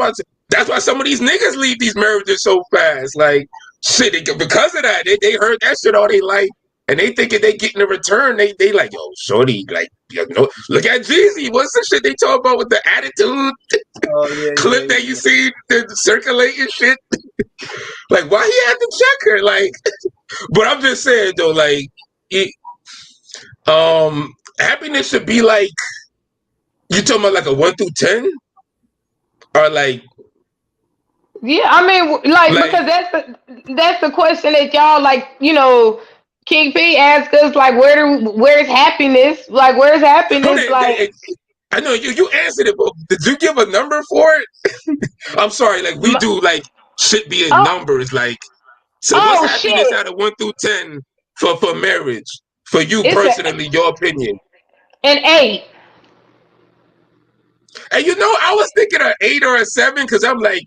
why some of these niggas leave these marriages so fast. Like, shit, because of that, they heard that shit all they life, and they thinking they getting a return. They like, yo, shorty, like, look at Jeezy. What's the shit they talk about with the attitude oh yeah, clip that you see the circulating shit? Like, why he had to check her? Like, but I'm just saying though, like, it, happiness should be like, you talking about like a 1 through 10, or Yeah, I mean, like, like. because that's the question that y'all, like, King P asked us, like, where's happiness? Like, where's Hold happiness? on, Like, I know you answered it, but did you give a number for it? I'm sorry, like we m- do, like should be in oh, numbers, like so. What's oh happiness shit, out of 1 through 10 for marriage? For you it's personally, your opinion. an 8. And I was thinking an 8 or a 7 because I'm like,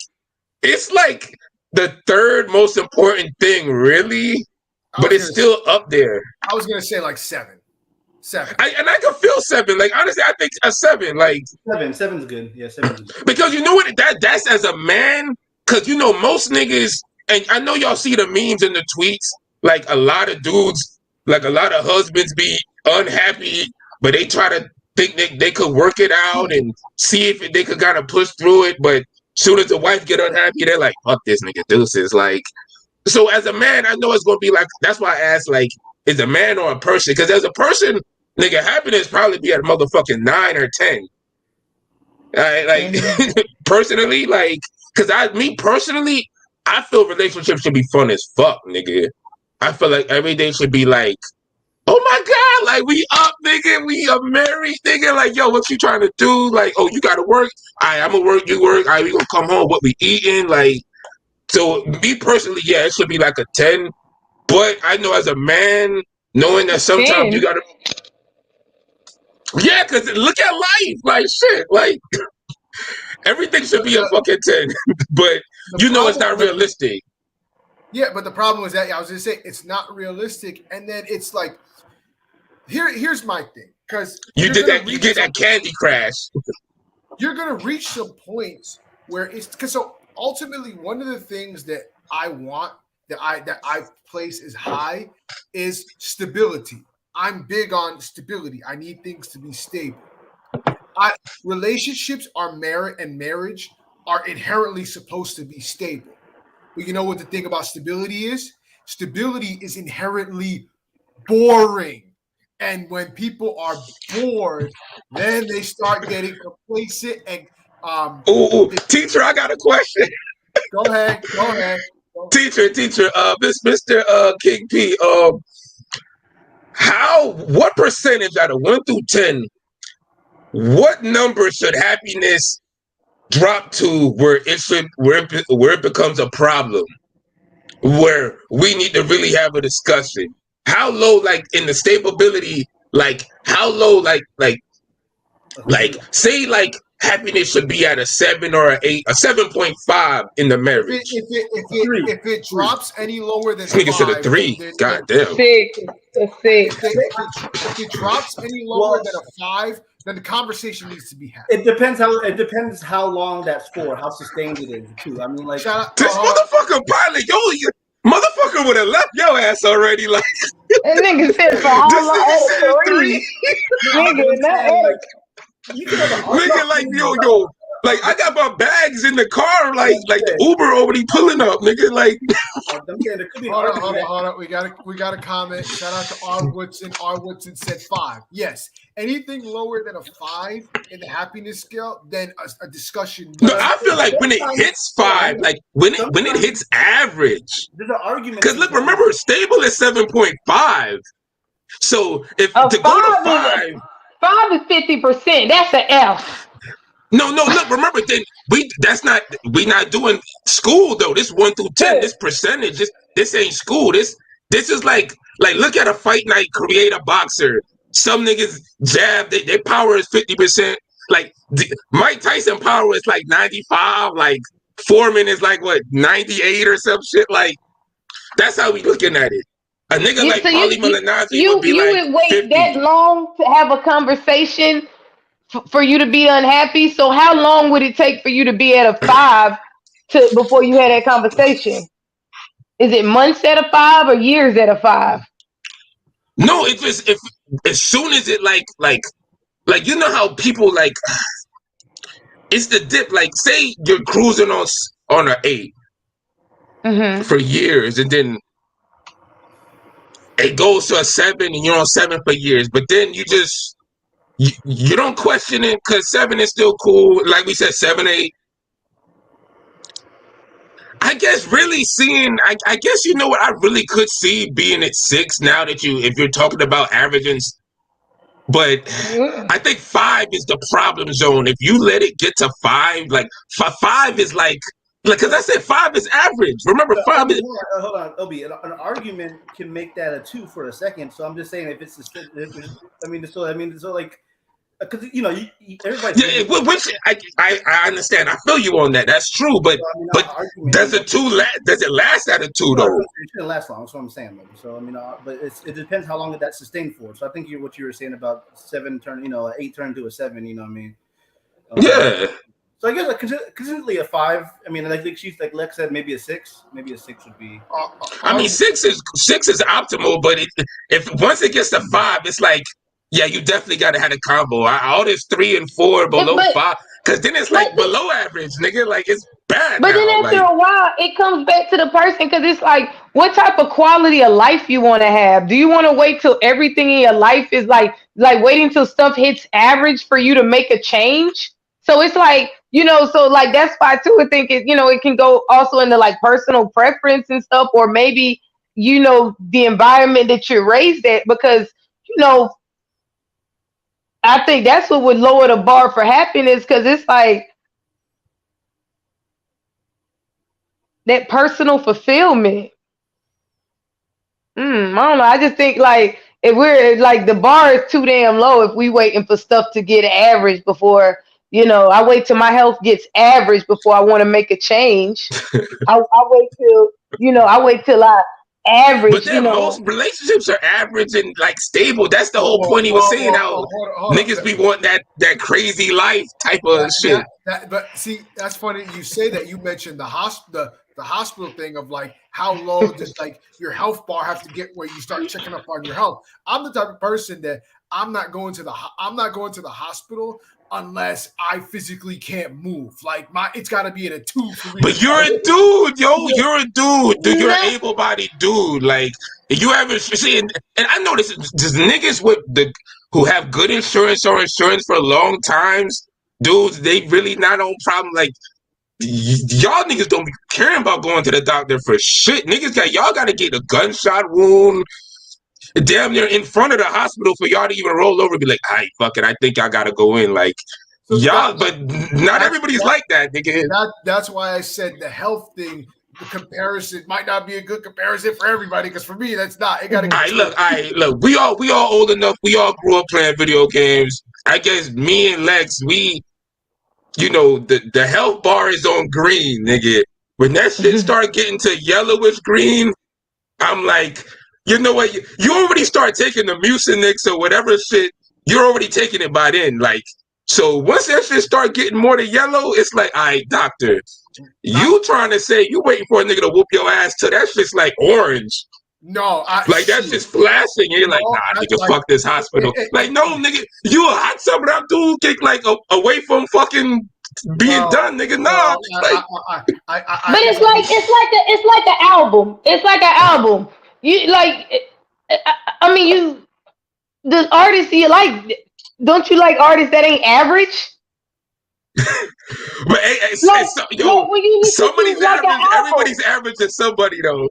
it's like the third most important thing, really, I but was it's gonna still up there. I was gonna say like 7. 7. I can feel 7. Like honestly, I think a 7. Like. seven's good. Yeah, seven's good. Because you know what? That's as a man. Because most niggas, and I know y'all see the memes and the tweets. Like a lot of dudes, like a lot of husbands, be unhappy, but they try to think they could work it out and see if they could kind of push through it. But soon as the wife get unhappy, they're like, "Fuck this nigga, deuces." Like, so as a man, I know it's gonna be like. That's why I asked, like, is a man or a person? Because as a person, nigga, happiness probably be at a motherfucking 9 or 10. Like Mhm. personally, like, cause me personally, I feel relationships should be fun as fuck, nigga. I feel like every day should be like, oh my god, like we up, nigga, we are married, nigga. Like, yo, what you trying to do? Like, oh, you gotta work. Alright, I'm gonna work, you work. Alright, we gonna come home. What we eating? Like, so me personally, yeah, it should be like a 10. But I know as a man, knowing that sometimes you 10. gotta, yeah, cause look at life, like shit, like. Everything should be a The, fucking 10, but the it's problem, not realistic. yeah, but the problem is that I was gonna say it's not realistic, and then it's like here's my thing, because You get that Candy Crash. you're gonna reach some points where it's because so ultimately one of the things that I want that I place as high is stability. I'm big on stability. I need things to be stable. Relationships are marriage are inherently supposed to be stable. But you know what the thing about stability is? Stability is inherently boring. And when people are bored, then they start getting complacent and Ooh, teacher, I got a question. go ahead, go ahead. Teacher, Mr. King P, what percentage out of 1 through 10, what number should happiness drop to where it becomes a problem? Where we need to really have a discussion. How low, like in the stability, like how low, say like happiness should be at a 7 or a 8, a 7.5 in the marriage. If it drops any lower than This nigga said a 5, 3. God damn. 6. A 6. If it drops any lower than a 5, then the conversation needs to be had. It depends how long that's for, how sustained it is too. I mean, like Shout out, This motherfucker pilot, motherfucker would have left your ass already. Like That nigga said for how this long? nigga At said a 3. 3. Nigga, not at a you can have an Nigga, like yo, like I got my bags in the car, like the Uber already pulling up, nigga. Like I'm saying there could be an hold argument. on. We got a comment. Shout out to R. Woodson. R. Woodson said 5. Yes. Anything lower than a 5 in the happiness scale, then a discussion. no, I feel like when it hits 5, like when it hits average. There's an argument. Because look, remember, stable is 7.5. So if a to go to 5 5, 5 is 50%. That's an F. No, no, look, remember then we not doing school though. This 1 through 10, this percentage, this ain't school. This is like look at a fight night, create a boxer. Some niggas jab, their power is 50%. Like Mike Tyson power is like 95, like Foreman is like what 98 or some shit. Like that's how we looking at it. A nigga like So Paulie Malignaggi would be you like would wait 50. that long to have a conversation for you to be unhappy. So how long would it take for you to be at a 5 to before you had that conversation? Is it months at a 5 or years at a 5? No, if as soon as it like you know how people like it's the dip. Like say you're cruising on an 8 Mm-hmm. for years, and then it goes to a 7, and you're on 7 for years. But then you don't question it because 7 is still cool. Like we said, 7, 8. I guess really seeing. I guess you know what I really could see being at 6 now that if you're talking about averages. But I think 5 is the problem zone. If you let it get to 5, like 5 is like because I said 5 is average. Remember, 5 is. Hold on, Obi. An argument can make that a 2 for a second. So I'm just saying if it's so like because everybody. Yeah, which I understand. I feel you on that. That's true. But does a 2 does it last at a 2 No, though? it shouldn't last long. That's what I'm saying. Though. So but it depends how long that's sustained for. So I think what you were saying about 7 turn, 8 turn to a 7. You know what I mean? Yeah. So I guess consistently a 5. I mean, I think she's like Lex said, maybe a 6. Maybe a 6 would be. I mean, 6 is optimal, but if once it gets to 5, it's like yeah, you definitely got to have a combo. All this 3 and 4 below 5, because then it's like below average, nigga. Like it's bad. But now. then after a while, it comes back to the person because it's like, what type of quality of life you want to have? Do you want to wait till everything in your life is like waiting till stuff hits average for you to make a change? So it's like, so like that's why too. I think it can go also into like personal preference and stuff, or maybe the environment that you're raised at, because I think that's what would lower the bar for happiness, because it's like that personal fulfillment. I don't know. I just think like if we're like the bar is too damn low if we waiting for stuff to get average before I wait till my health gets average before I want to make a change. I wait till I average. But then most relationships are average and like stable. That's the whole point he was saying. How niggas be wanting that crazy life type of shit. But see, that's funny. You say that. You mentioned the hospital thing of like how low does like your health bar have to get where you start checking up on your health. I'm the type of person that I'm not going to the hospital unless I physically can't move. Like it's got to be at a 2 for me. But you're a dude, yo. You're a dude. You're an able-bodied dude. Like you ever see, and I know this niggas who have good insurance or insurance for long times, dudes. They really not on problem. Like y'all niggas don't be caring about going to the doctor for shit. Y'all got to get a gunshot wound. Damn near in front of the hospital for y'all to even roll over and be like, "All right, fuck it, I think I gotta go in." Like y'all, but not everybody's like that, nigga. That's why I said the health thing. The comparison might not be a good comparison for everybody, because for me, that's not. It gotta. Look. We all old enough. We all grew up playing video games. I guess me and Lex, the health bar is on green, nigga. When that shit start getting to yellowish green, I'm like, you know what? You already start taking the Mucinex or whatever shit. You're already taking it by then. Like, so once that shit start getting more to yellow, it's like, all right, doctor, you trying to say you waiting for a nigga to whoop your ass till that shit's like orange. No, that's just flashing. You're like, nah, nigga, fuck this hospital. No, nigga, you a hot summer that dude get like away from fucking being done, nigga. Nah, but it's like an album. It's like an album. You like, I mean, the artists you like. Don't you like artists that ain't average? But somebody's average. Everybody's average to somebody though.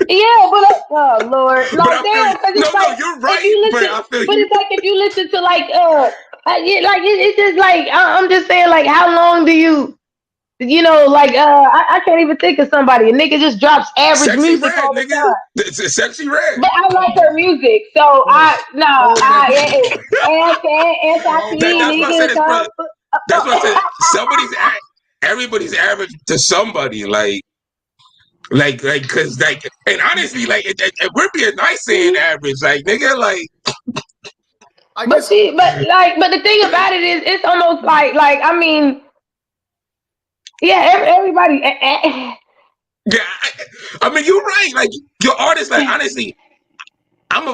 Yeah, but Lord, you're right. I feel you. But it's like if you listen to like It's just like I'm just saying, like, how long do you know, like I can't even think of somebody. A nigga just drops average Sexy music Red, all the nigga. time. It's Sexy Red. But I like her music, so Hold anti That's why I said niggas. it's brother. That's why I said everybody's average to somebody. Cause and honestly, we're being nice saying average, like nigga, like I But guess see, but the thing about it is, it's almost like I mean, yeah, everybody. yeah. I mean, you're right. Like your artist, like honestly, I'm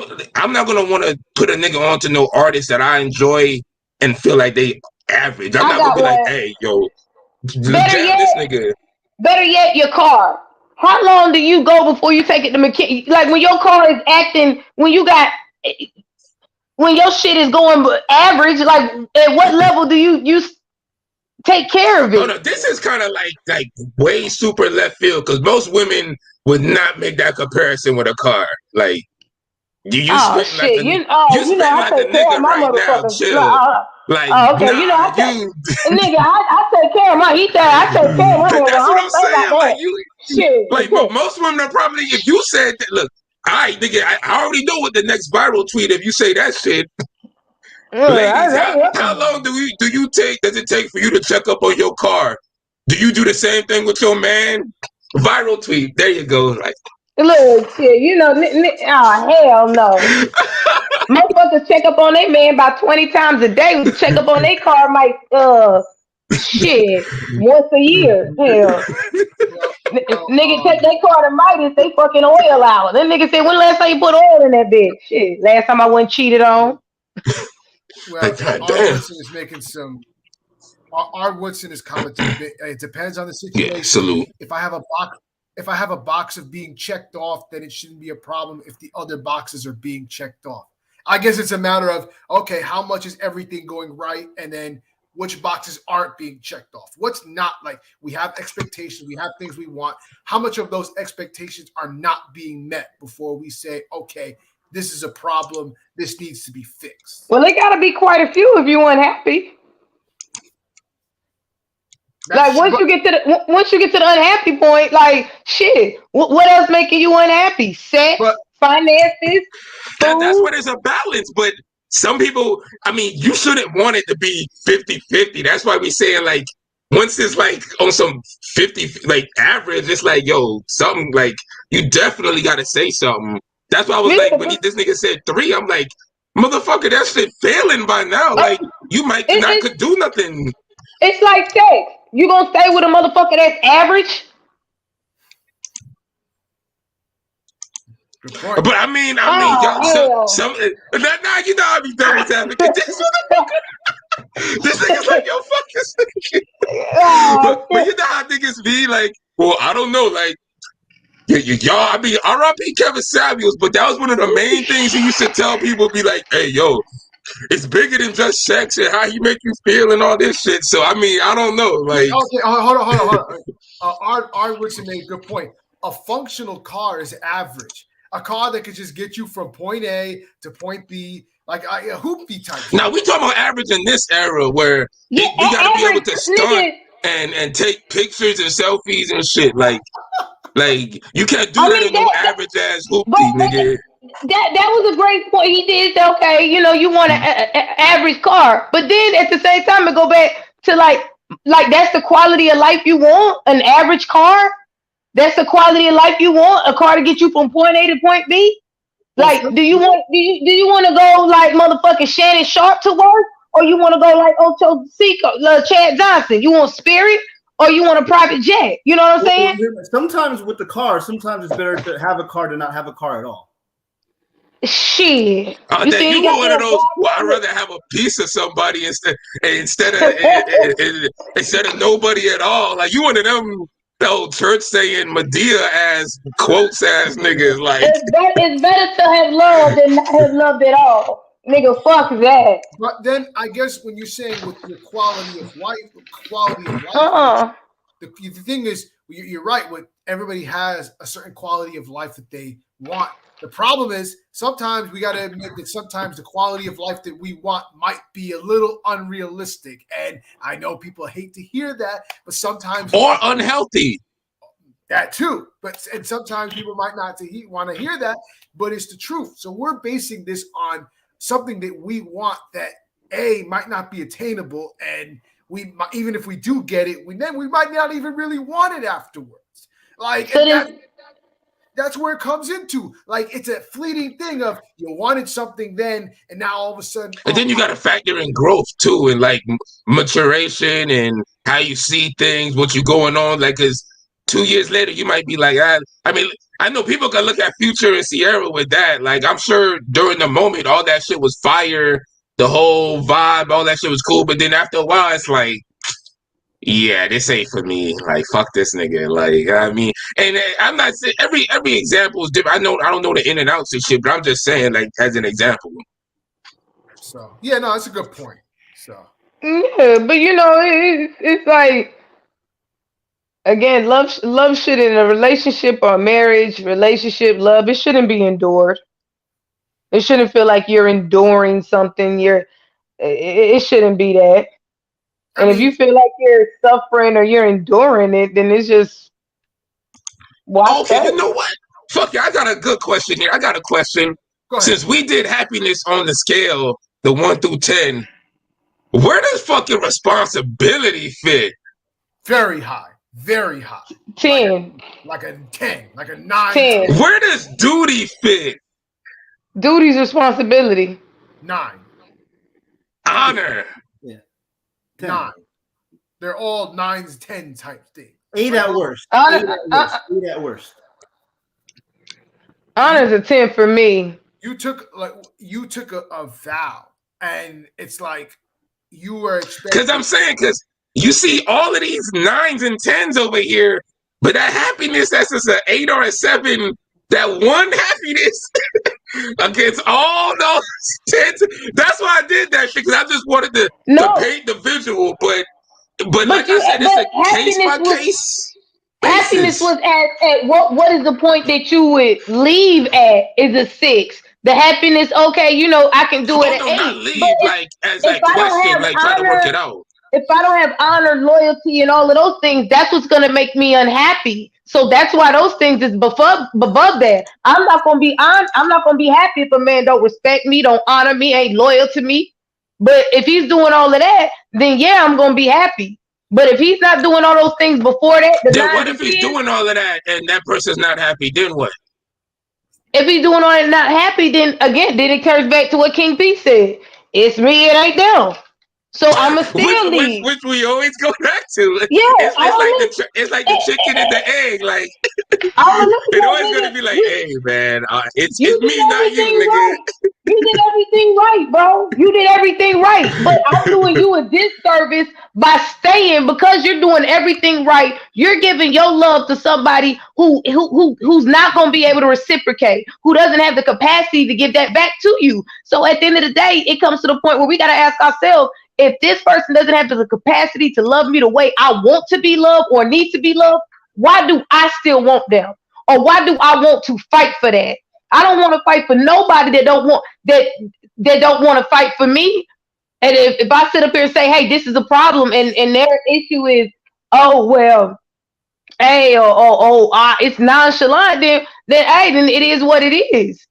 not gonna want to put a nigga on to no artist that I enjoy and feel like they average. I'm I not gonna got be like, one. hey, yo, Better jab yet, this nigga. your car. How long do you go before you take it to mechanic? Like when your car is acting, when your shit is going average, like at what level do you take care of Oh it? no, this is kind of like way super left field because most women would not make that comparison with a car. Like you Oh spitting like shit! a You know spitting I like a take care of nigga my right now. motherfuckers. Chill. Like Okay, you know nah, I take you nigga. I take care of my. He said I take care of my motherfuckers. that's I what don't I'm play about saying. Like that you like shit. most women are probably if you said that look, all right, nigga, I already know what the next viral tweet if you say that shit. Ladies, how long do you take does it take for you to check up on your car? Do you do the same thing with your man? Viral tweet. There you go. Like Look, shit, you know, oh hell no. Motherfuckers check up on their man about 20 times a day. Check up on their car, might shit once a year. Hell, well, well, nigga take their car to Midas, they fucking oil out. That nigga said, when last time you put oil in that bitch? Shit, last time I wasn't cheated on. well, like god R. damn. Woodson is making some. R. Woodson is commenting a bit. It depends on the Yeah, situation. salute. If I have a box of being checked off, then it shouldn't be a problem if the other boxes are being checked off. I guess it's a matter of okay, how much is everything going right, and then which boxes aren't being checked off. What's not like we have expectations, we have things we want. How much of those expectations are not being met before we say, okay, this is a problem. This needs to be fixed. Well, it gotta be quite a few if you unhappy. That's Like true. But once you get to the unhappy point, like shit, what else making you unhappy? Sex, but finances, That's food. where there's a balance, but some people, I mean, you shouldn't want it to be 50-50. That's why we saying like once it's like on some 50 like average, it's like, yo, something like you definitely gotta say something. That's why I was like, Yeah, when but this nigga said 3, I'm like, motherfucker, that shit failing by now. like Like you might it, not it's could do nothing. it's like sex. You gonna stay with a motherfucker that's average? good point. But I mean, Oh y'all, hell. now you know I be devil's advocate. This nigga's like, yo, fuck this nigga. Oh But shit. you know how niggas be like, well, I don't know, like y'all. I mean, R.I.P. Kevin Samuels, but that was one of the main things he used to tell people. Be like, hey, yo, it's bigger than just sex and how he make you feel and all this shit. So I mean, I don't know, Yeah, like, okay, hold on. Art Woodson made a good point. A functional car is average. A car that could just get you from point A to point B, like a hoopty type now shit. we talking about average in this era where Yeah, we got to be able average to stunt nigga. and take pictures and selfies and shit. Like you can't do I that mean in no that average ass but hoopty, nigga. that was a great point. He did say, okay, you know, you want an average car, but then at the same time, it go back to like that's the quality of life you want. An average car. That's the quality of life you want. A car to get you from point A to point B. Well, Like, do you want to go like motherfucking Shannon Sharp to work, or you want to go like Ocho Cinco, Chad Johnson? You want Spirit, or you want a private jet? You know what I'm saying? Sometimes with the car, sometimes it's better to have a car than not have a car at all. Shit, you That see, you he were got one of those. Well, I'd that. rather have a piece of somebody instead of nobody at all. Like you one of them old church saying Medea as quotes ass niggas. Like It's better to have loved than not have loved at all. Nigga, fuck that. but then I guess when you're saying with your quality of life, like Uh-uh. the thing is, you're right. What everybody has a certain quality of life that they want The problem is sometimes we got to admit that sometimes the quality of life that we want might be a little unrealistic. And I know people hate to hear that, but sometimes or unhealthy. That too, and sometimes people might not want to hear that, but it's the truth. So we're basing this on something that we want that might not be attainable, and even if we do get it, we might not even really want it afterwards. Like that's where it comes into. Like it's a fleeting thing of you wanted something then, and now all of a sudden. And then you got to factor in growth too, and like maturation and how you see things, what you going on. Like, cause 2 years later, you might be like, I mean, I know people can look at Future and Sierra with that. Like, I'm sure during the moment, all that shit was fire. The whole vibe, all that shit was cool. But then after a while, it's like, yeah, this ain't for me. Like, fuck this nigga. Like, I mean, and I'm not saying every example is different. I don't know the in and outs and shit, but I'm just saying, like, as an example. So yeah, no, that's a good point. So yeah, but it's like again, love should in a relationship or a marriage relationship, love it shouldn't be endured. It shouldn't feel like you're enduring something. It shouldn't be that. And if you feel like you're suffering or you're enduring it, then it's just okay. You know what? Fuck it. I got a good question here. I got a question. Since we did happiness on the scale, the 1 through 10, where does fucking responsibility fit? Very high. Very high. 10. Like a 10. Like a 9. 10. Where does duty fit? Duty's responsibility. 9. Honor. Yeah. 10. 9. They're all 9s, 10 type things. 8 at worst. 8 at worst. Honor's a 10 for me. You took a vow, and it's like you were expecting. Because I'm saying, you see all of these 9s and 10s over here, but that happiness that's just an 8 or a 7, that one happiness against all those 10s. That's why I did that shit, because I just wanted to paint the visual, but like I said, it's a case by case. Happiness was at what is the point that you would leave at is a 6. The happiness, okay, I can do it at 8. Not leave, like as like question, like try to work it out. If I don't have honor, loyalty, and all of those things, that's what's gonna make me unhappy. So that's why those things is above that. I'm not gonna be happy if a man don't respect me, don't honor me, ain't loyal to me. But if he's doing all of that, then yeah, I'm gonna be happy. But if he's not doing all those things before that, then what if he's doing all of that and that person's not happy? Then what? If he's doing all that and not happy, then it turns back to what King P said. It's me, it ain't them. So I'ma still leave. Which we always go back to. Yeah, it's like the chicken and the egg. Like it always gonna be like, hey man, it's me, not you, nigga. Right. You did everything right, bro. You did everything right. But I'm doing you a disservice by staying because you're doing everything right. You're giving your love to somebody who's not gonna be able to reciprocate, who doesn't have the capacity to give that back to you. So at the end of the day, it comes to the point where we gotta ask ourselves, if this person doesn't have the capacity to love me the way I want to be loved or need to be loved, why do I still want them? Or why do I want to fight for that? I don't want to fight for nobody that don't want to fight for me. And if I sit up here and say, hey, this is a problem, and their issue is, oh well, hey, it's nonchalant, then it is what it is.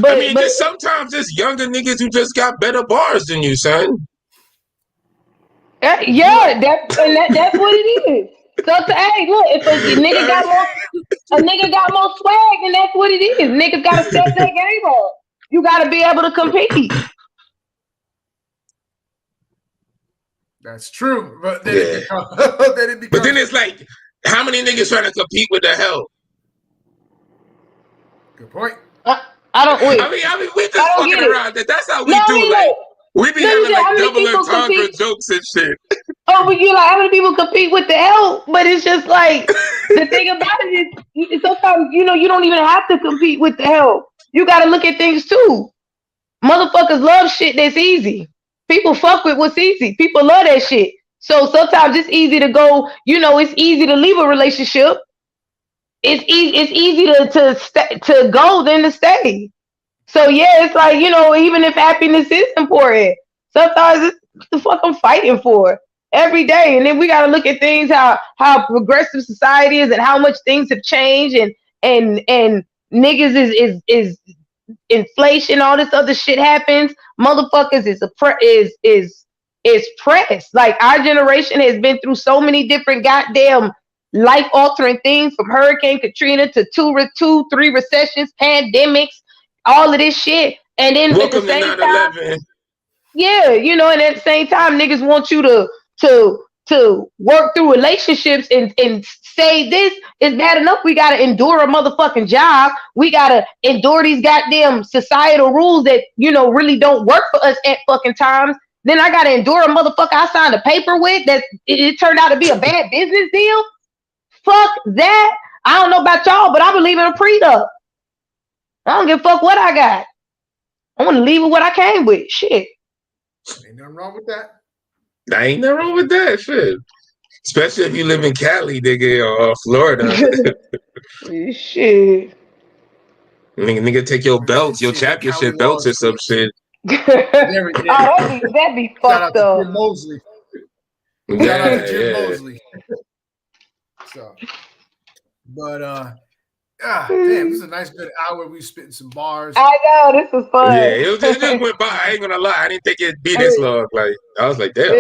But I mean, just sometimes it's younger niggas who just got better bars than you, son. Yeah, that's what it is. So hey, look, if a nigga got more swag, then that's what it is. Niggas gotta step that game up. You gotta be able to compete. That's true, but then it becomes. But then it's like, how many niggas trying to compete with the hell? Good point. I don't. Wait. I mean, we just fucking around. That's how we do. Like, we be having like double entendre jokes and shit. Oh, but you like how many people compete with the help? But it's just like the thing about it is sometimes you don't even have to compete with the help. You got to look at things too. Motherfuckers love shit that's easy. People fuck with what's easy. People love that shit. So sometimes it's easy to go. It's easy to leave a relationship. It's easy to go than to stay. So yeah, it's like, even if happiness is important, sometimes it's what the fuck I'm fighting for every day. And then we gotta look at things how progressive society is and how much things have changed, and niggas is inflation, all this other shit happens. Motherfuckers is pressed. Like, our generation has been through so many different goddamn life altering things, from Hurricane Katrina to three recessions, pandemics, all of this shit. And then at the Welcome to same time, 9/11. yeah, and at the same time, niggas want you to work through relationships and say this is bad enough. We gotta endure a motherfucking job. We gotta endure these goddamn societal rules that really don't work for us at fucking times. Then I gotta endure a motherfucker I signed a paper with that it turned out to be a bad business deal. Fuck that. I don't know about y'all, but I believe in a prenup. I don't give a fuck what I got. I want to leave with what I came with. Shit. Ain't nothing wrong with that. I ain't nothing wrong with that shit. Especially if you live in Cali, nigga, or Florida. Shit. Nigga, take your belts, your Shit, that Cali championship belts laws. or some shit. That'd be Shout out fucked to up. Jim Mosley. Shout out Yeah, to Jim yeah. Mosley. So, but damn, this is a nice good hour. We spitting some bars. I know, this was fun. Yeah, it just went by. I ain't gonna lie. I didn't think it'd be this long. Like, I was like, damn.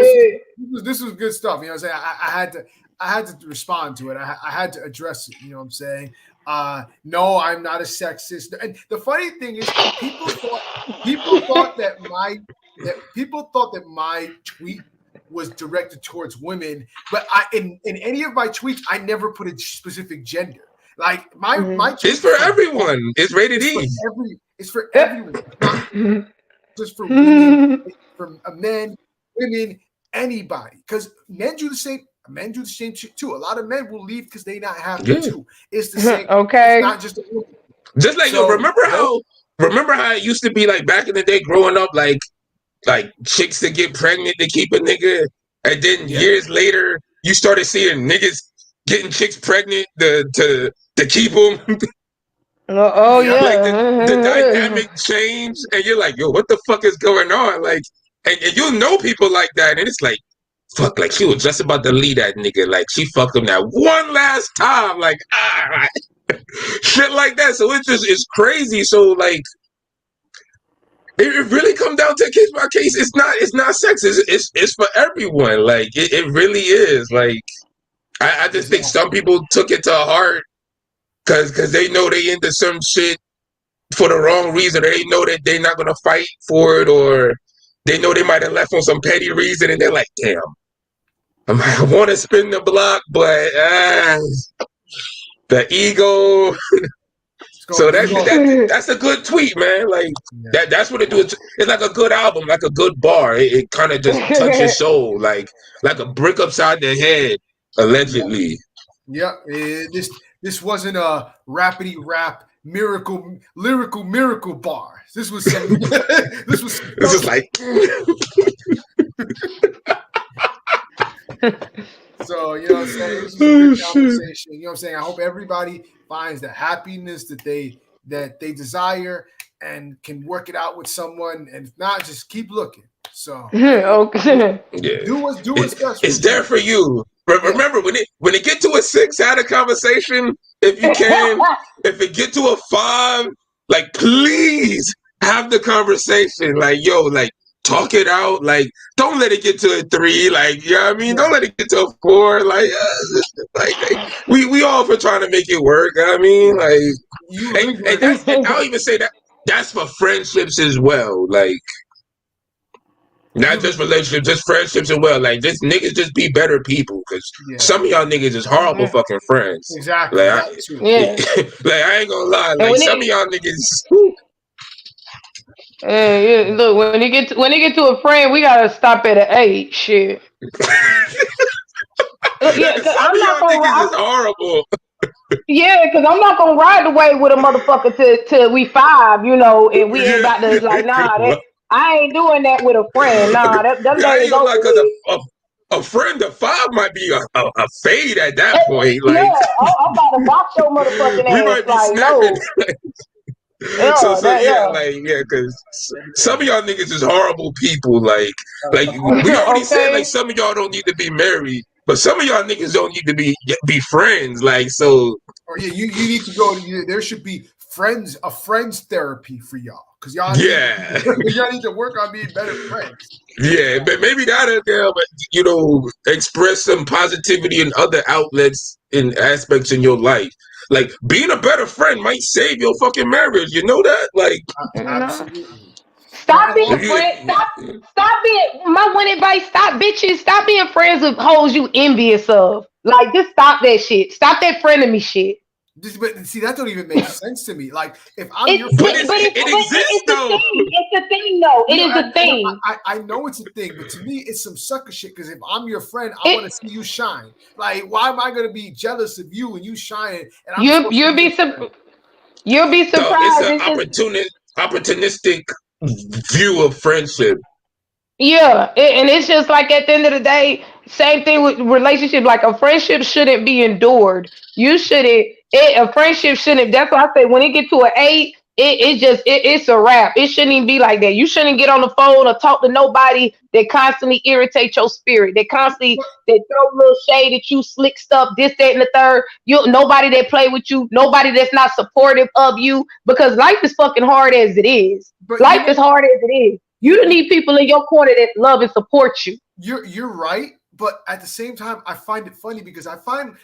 This was good stuff. You know what I'm saying? I had to respond to it. I had to address it. You know what I'm saying? No, I'm not a sexist. And the funny thing is, people thought that my tweet was directed towards women, but in any of my tweets, I never put a specific gender. Like my it's for everyone. It's rated E. It's for everyone. Not just for women, for men, women, anybody. Because men do the same. Men do the same shit too. A lot of men will leave because they not happy too. It's the same. Okay. It's not just a woman. Just like, So, remember how it used to be, like, back in the day growing up, like chicks to get pregnant to keep a nigga, and then years later you started seeing niggas getting chicks pregnant to keep them. Like the dynamic changed, and you're like, yo, what the fuck is going on? Like, and you'll know people like that, and it's like, fuck, like, she was just about to leave that nigga, like, she fucked him that one last time, like, shit like that. So it's crazy. So, like, it really come down to case by case. It's not sex. It's for everyone. Like, it really is. Like, I just think some people took it to heart because they know they into some shit for the wrong reason. Or they know that they're not gonna fight for it, or they know they might have left on some petty reason, and they're like, damn, I want to spin the block, but the ego. So that's a good tweet, man. Like, that's what it do. It's like a good album, like a good bar. It kind of just touches your soul, like a brick upside the head, allegedly. Yeah, this wasn't a rapidy rap lyrical bar. This was some. this was like. So, you know what I'm saying? This is a good conversation. You know what I'm saying? I hope everybody finds the happiness that they desire and can work it out with someone. And if not, just keep looking. So okay. Do what's best. It's there for you. Remember, when it get to a 6 out of conversation, if you can, if it get to a 5, like, please have the conversation. Like, yo, like, talk it out. Like, don't let it get to a 3. Like, you know what I mean? Don't let it get to a 4. Like, we all for trying to make it work. I mean, like, and I'll even say that's for friendships as well. Like, not just relationships, just friendships as well. Like, just niggas just be better people, because some of y'all niggas is horrible fucking friends. Exactly. Like, like, I ain't gonna lie. Like, some of y'all niggas. Look, when you get to a friend, we gotta stop at an 8. Shit. Yeah, some of y'all niggas is horrible. Yeah, because I'm not gonna ride away with a motherfucker till we 5, and we ain't about to, like, nah, I ain't doing that with a friend. Nah, them days over. a friend of 5 might be a fade at that point. Yeah, Like I'm about to box your motherfucking we ass. might be Like, snapping. no. Yeah, So that, yeah, yeah. like because some of y'all niggas is horrible people. Like we already said, like Okay. some of y'all don't need to be married, but some of y'all niggas don't need to be friends. Like so, Or yeah, you need to go. There should be a friends therapy for y'all because yeah, y'all need to work on being better friends. yeah. But maybe that'll but express some positivity in other outlets in aspects in your life. Like being a better friend might save your fucking marriage. You know that? Like No. Absolutely. Stop being if friends. you, Stop being. My one advice: stop bitches. Stop being friends with hoes you envious of. Like, just stop that shit. Stop that friend of me shit. But see, that don't even make sense to me. Like, if I'm It, your but friend, it exists it's a though. thing. It's a thing, though. It no, is a thing. I know it's a thing, but to me, it's some sucker shit. Because if I'm your friend, I want to It see you shine. Like, why am I going to be jealous of you when you shine and I'm you supposed to you'll be your be friend? you'll be So it's surprised. an It's just opportunistic view of friendship. yeah, and it's just like at the end of the day, same thing with relationship. Like a friendship shouldn't be endured. You shouldn't. A friendship shouldn't. That's why I say when it get to an 8, it's a wrap. It shouldn't even be like that. You shouldn't get on the phone or talk to nobody that constantly irritate your spirit. That throw little shade at you, slick stuff, this, that, and the third. You nobody that play with you, nobody that's not supportive of you, because life is fucking hard as it is. But Life is hard as it is. You you need people in your corner that love and support you. you're right. But at the same time, I find it funny because I find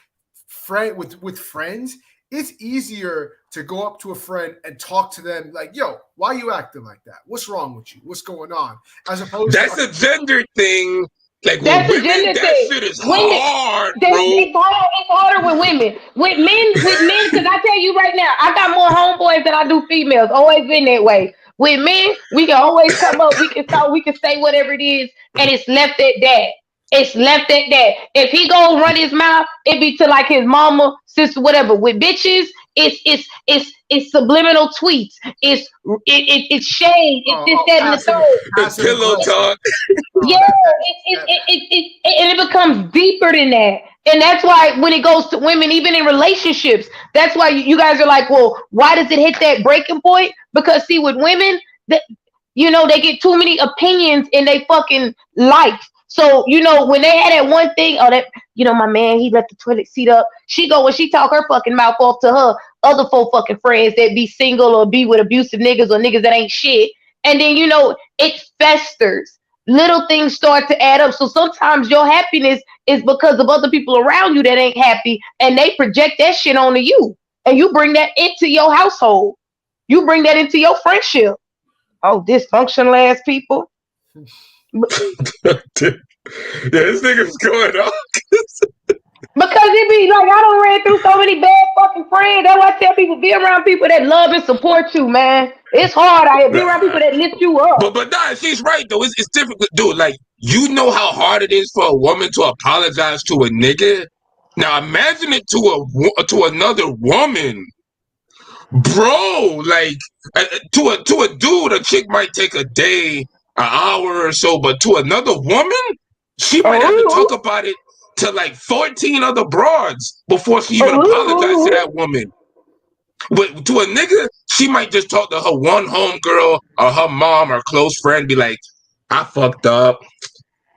with friends, it's easier to go up to a friend and talk to them like, "Yo, why you acting like that? What's wrong with you? What's going on?" As opposed to That's a gender thing. Like with That's a women, gender that thing. shit is Women, hard, bro. it's harder with women. With men, because I tell you right now, I got more homeboys than I do females. Always been that way. With men, we can always come up, we can talk, we can say whatever it is, and it's left at that. It's left at that. If he go run his mouth, it be to like his mama, sister, whatever. With bitches, it's subliminal tweets. It's shade. It's this, that, and the passive third. It's passive pillow aggressive. talk. Oh, Yeah, that and it becomes deeper than that. And that's why when it goes to women, even in relationships, that's why you guys are like, well, why does it hit that breaking point? Because see, with women, that they get too many opinions in their fucking life. So, when they had that one thing, oh, that, my man, he left the toilet seat up. She go and she talk her fucking mouth off to her other 4 fucking friends that be single or be with abusive niggas or niggas that ain't shit. And then, it festers. Little things start to add up. So sometimes your happiness is because of other people around you that ain't happy, and they project that shit onto you. And you bring that into your household. You bring that into your friendship. Oh, dysfunctional ass people. Yeah, this nigga's going on. Because it be like I don't ran through so many bad fucking friends. That's why I tell people be around people that love and support you, man. It's hard out here. Be around people that lift you up. But nah, she's right though. It's difficult, dude. Like you know how hard it is for a woman to apologize to a nigga. Now imagine it to another woman, bro. Like to a dude, a chick might take a day, an hour or so, but to another woman, she might have to talk Oh, about it to like 14 other broads before she even apologized to oh, that woman. But to a nigga, she might just talk to her one homegirl or her mom or close friend, be like, I fucked up.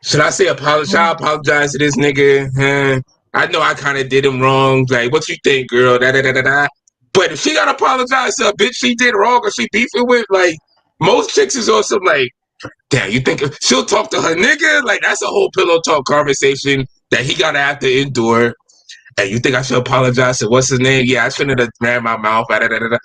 Should I say apologize? Should I apologize to this nigga? I know I kind of did him wrong. Like, what you think, girl? Da da da da da. But if she gotta apologize to a bitch she did wrong or she beefing with, like, most chicks is also like, damn, you think she'll talk to her nigga? Like, that's a whole pillow talk conversation that he gotta have to endure. Hey, you think I should apologize to what's his name? Yeah, I shouldn't have ran my mouth. Da, da, da, da.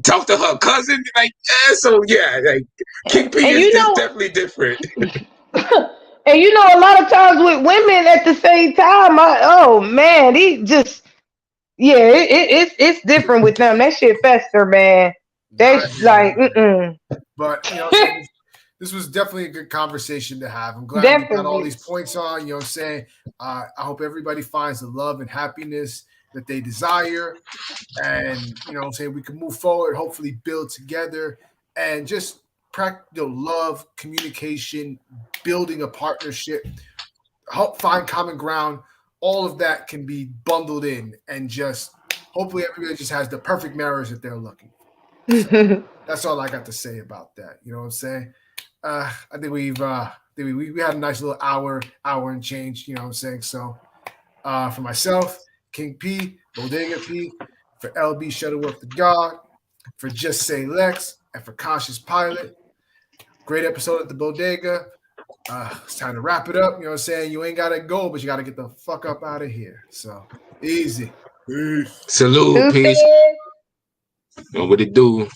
Talk to her cousin, like, yeah, so yeah, like King P and is definitely different. and a lot of times with women at the same time, oh man, he just yeah, it's different with them. That shit fester, man. I That's hear like, you. But saying, this was definitely a good conversation to have. I'm glad we got all definitely. these points on. I'm saying, I hope everybody finds the love and happiness that they desire, and I'm saying we can move forward, hopefully build together, and just practice love, communication, building a partnership help find common ground. All of that can be bundled in, and just hopefully everybody just has the perfect marriage that they're looking for. So that's all I got to say about that. You know what I'm saying? I think we had a nice little hour and change. You know what I'm saying? So for myself, King P, Bodega P, for LB Shuttleworth the God, for Just Say Lex, and for Conscious Pilot. Great episode at the Bodega. It's time to wrap it up. You know what I'm saying? You ain't got to go, but you got to get the fuck up out of here. So easy. Peace. Salute, peace. Deuces. Know what it do.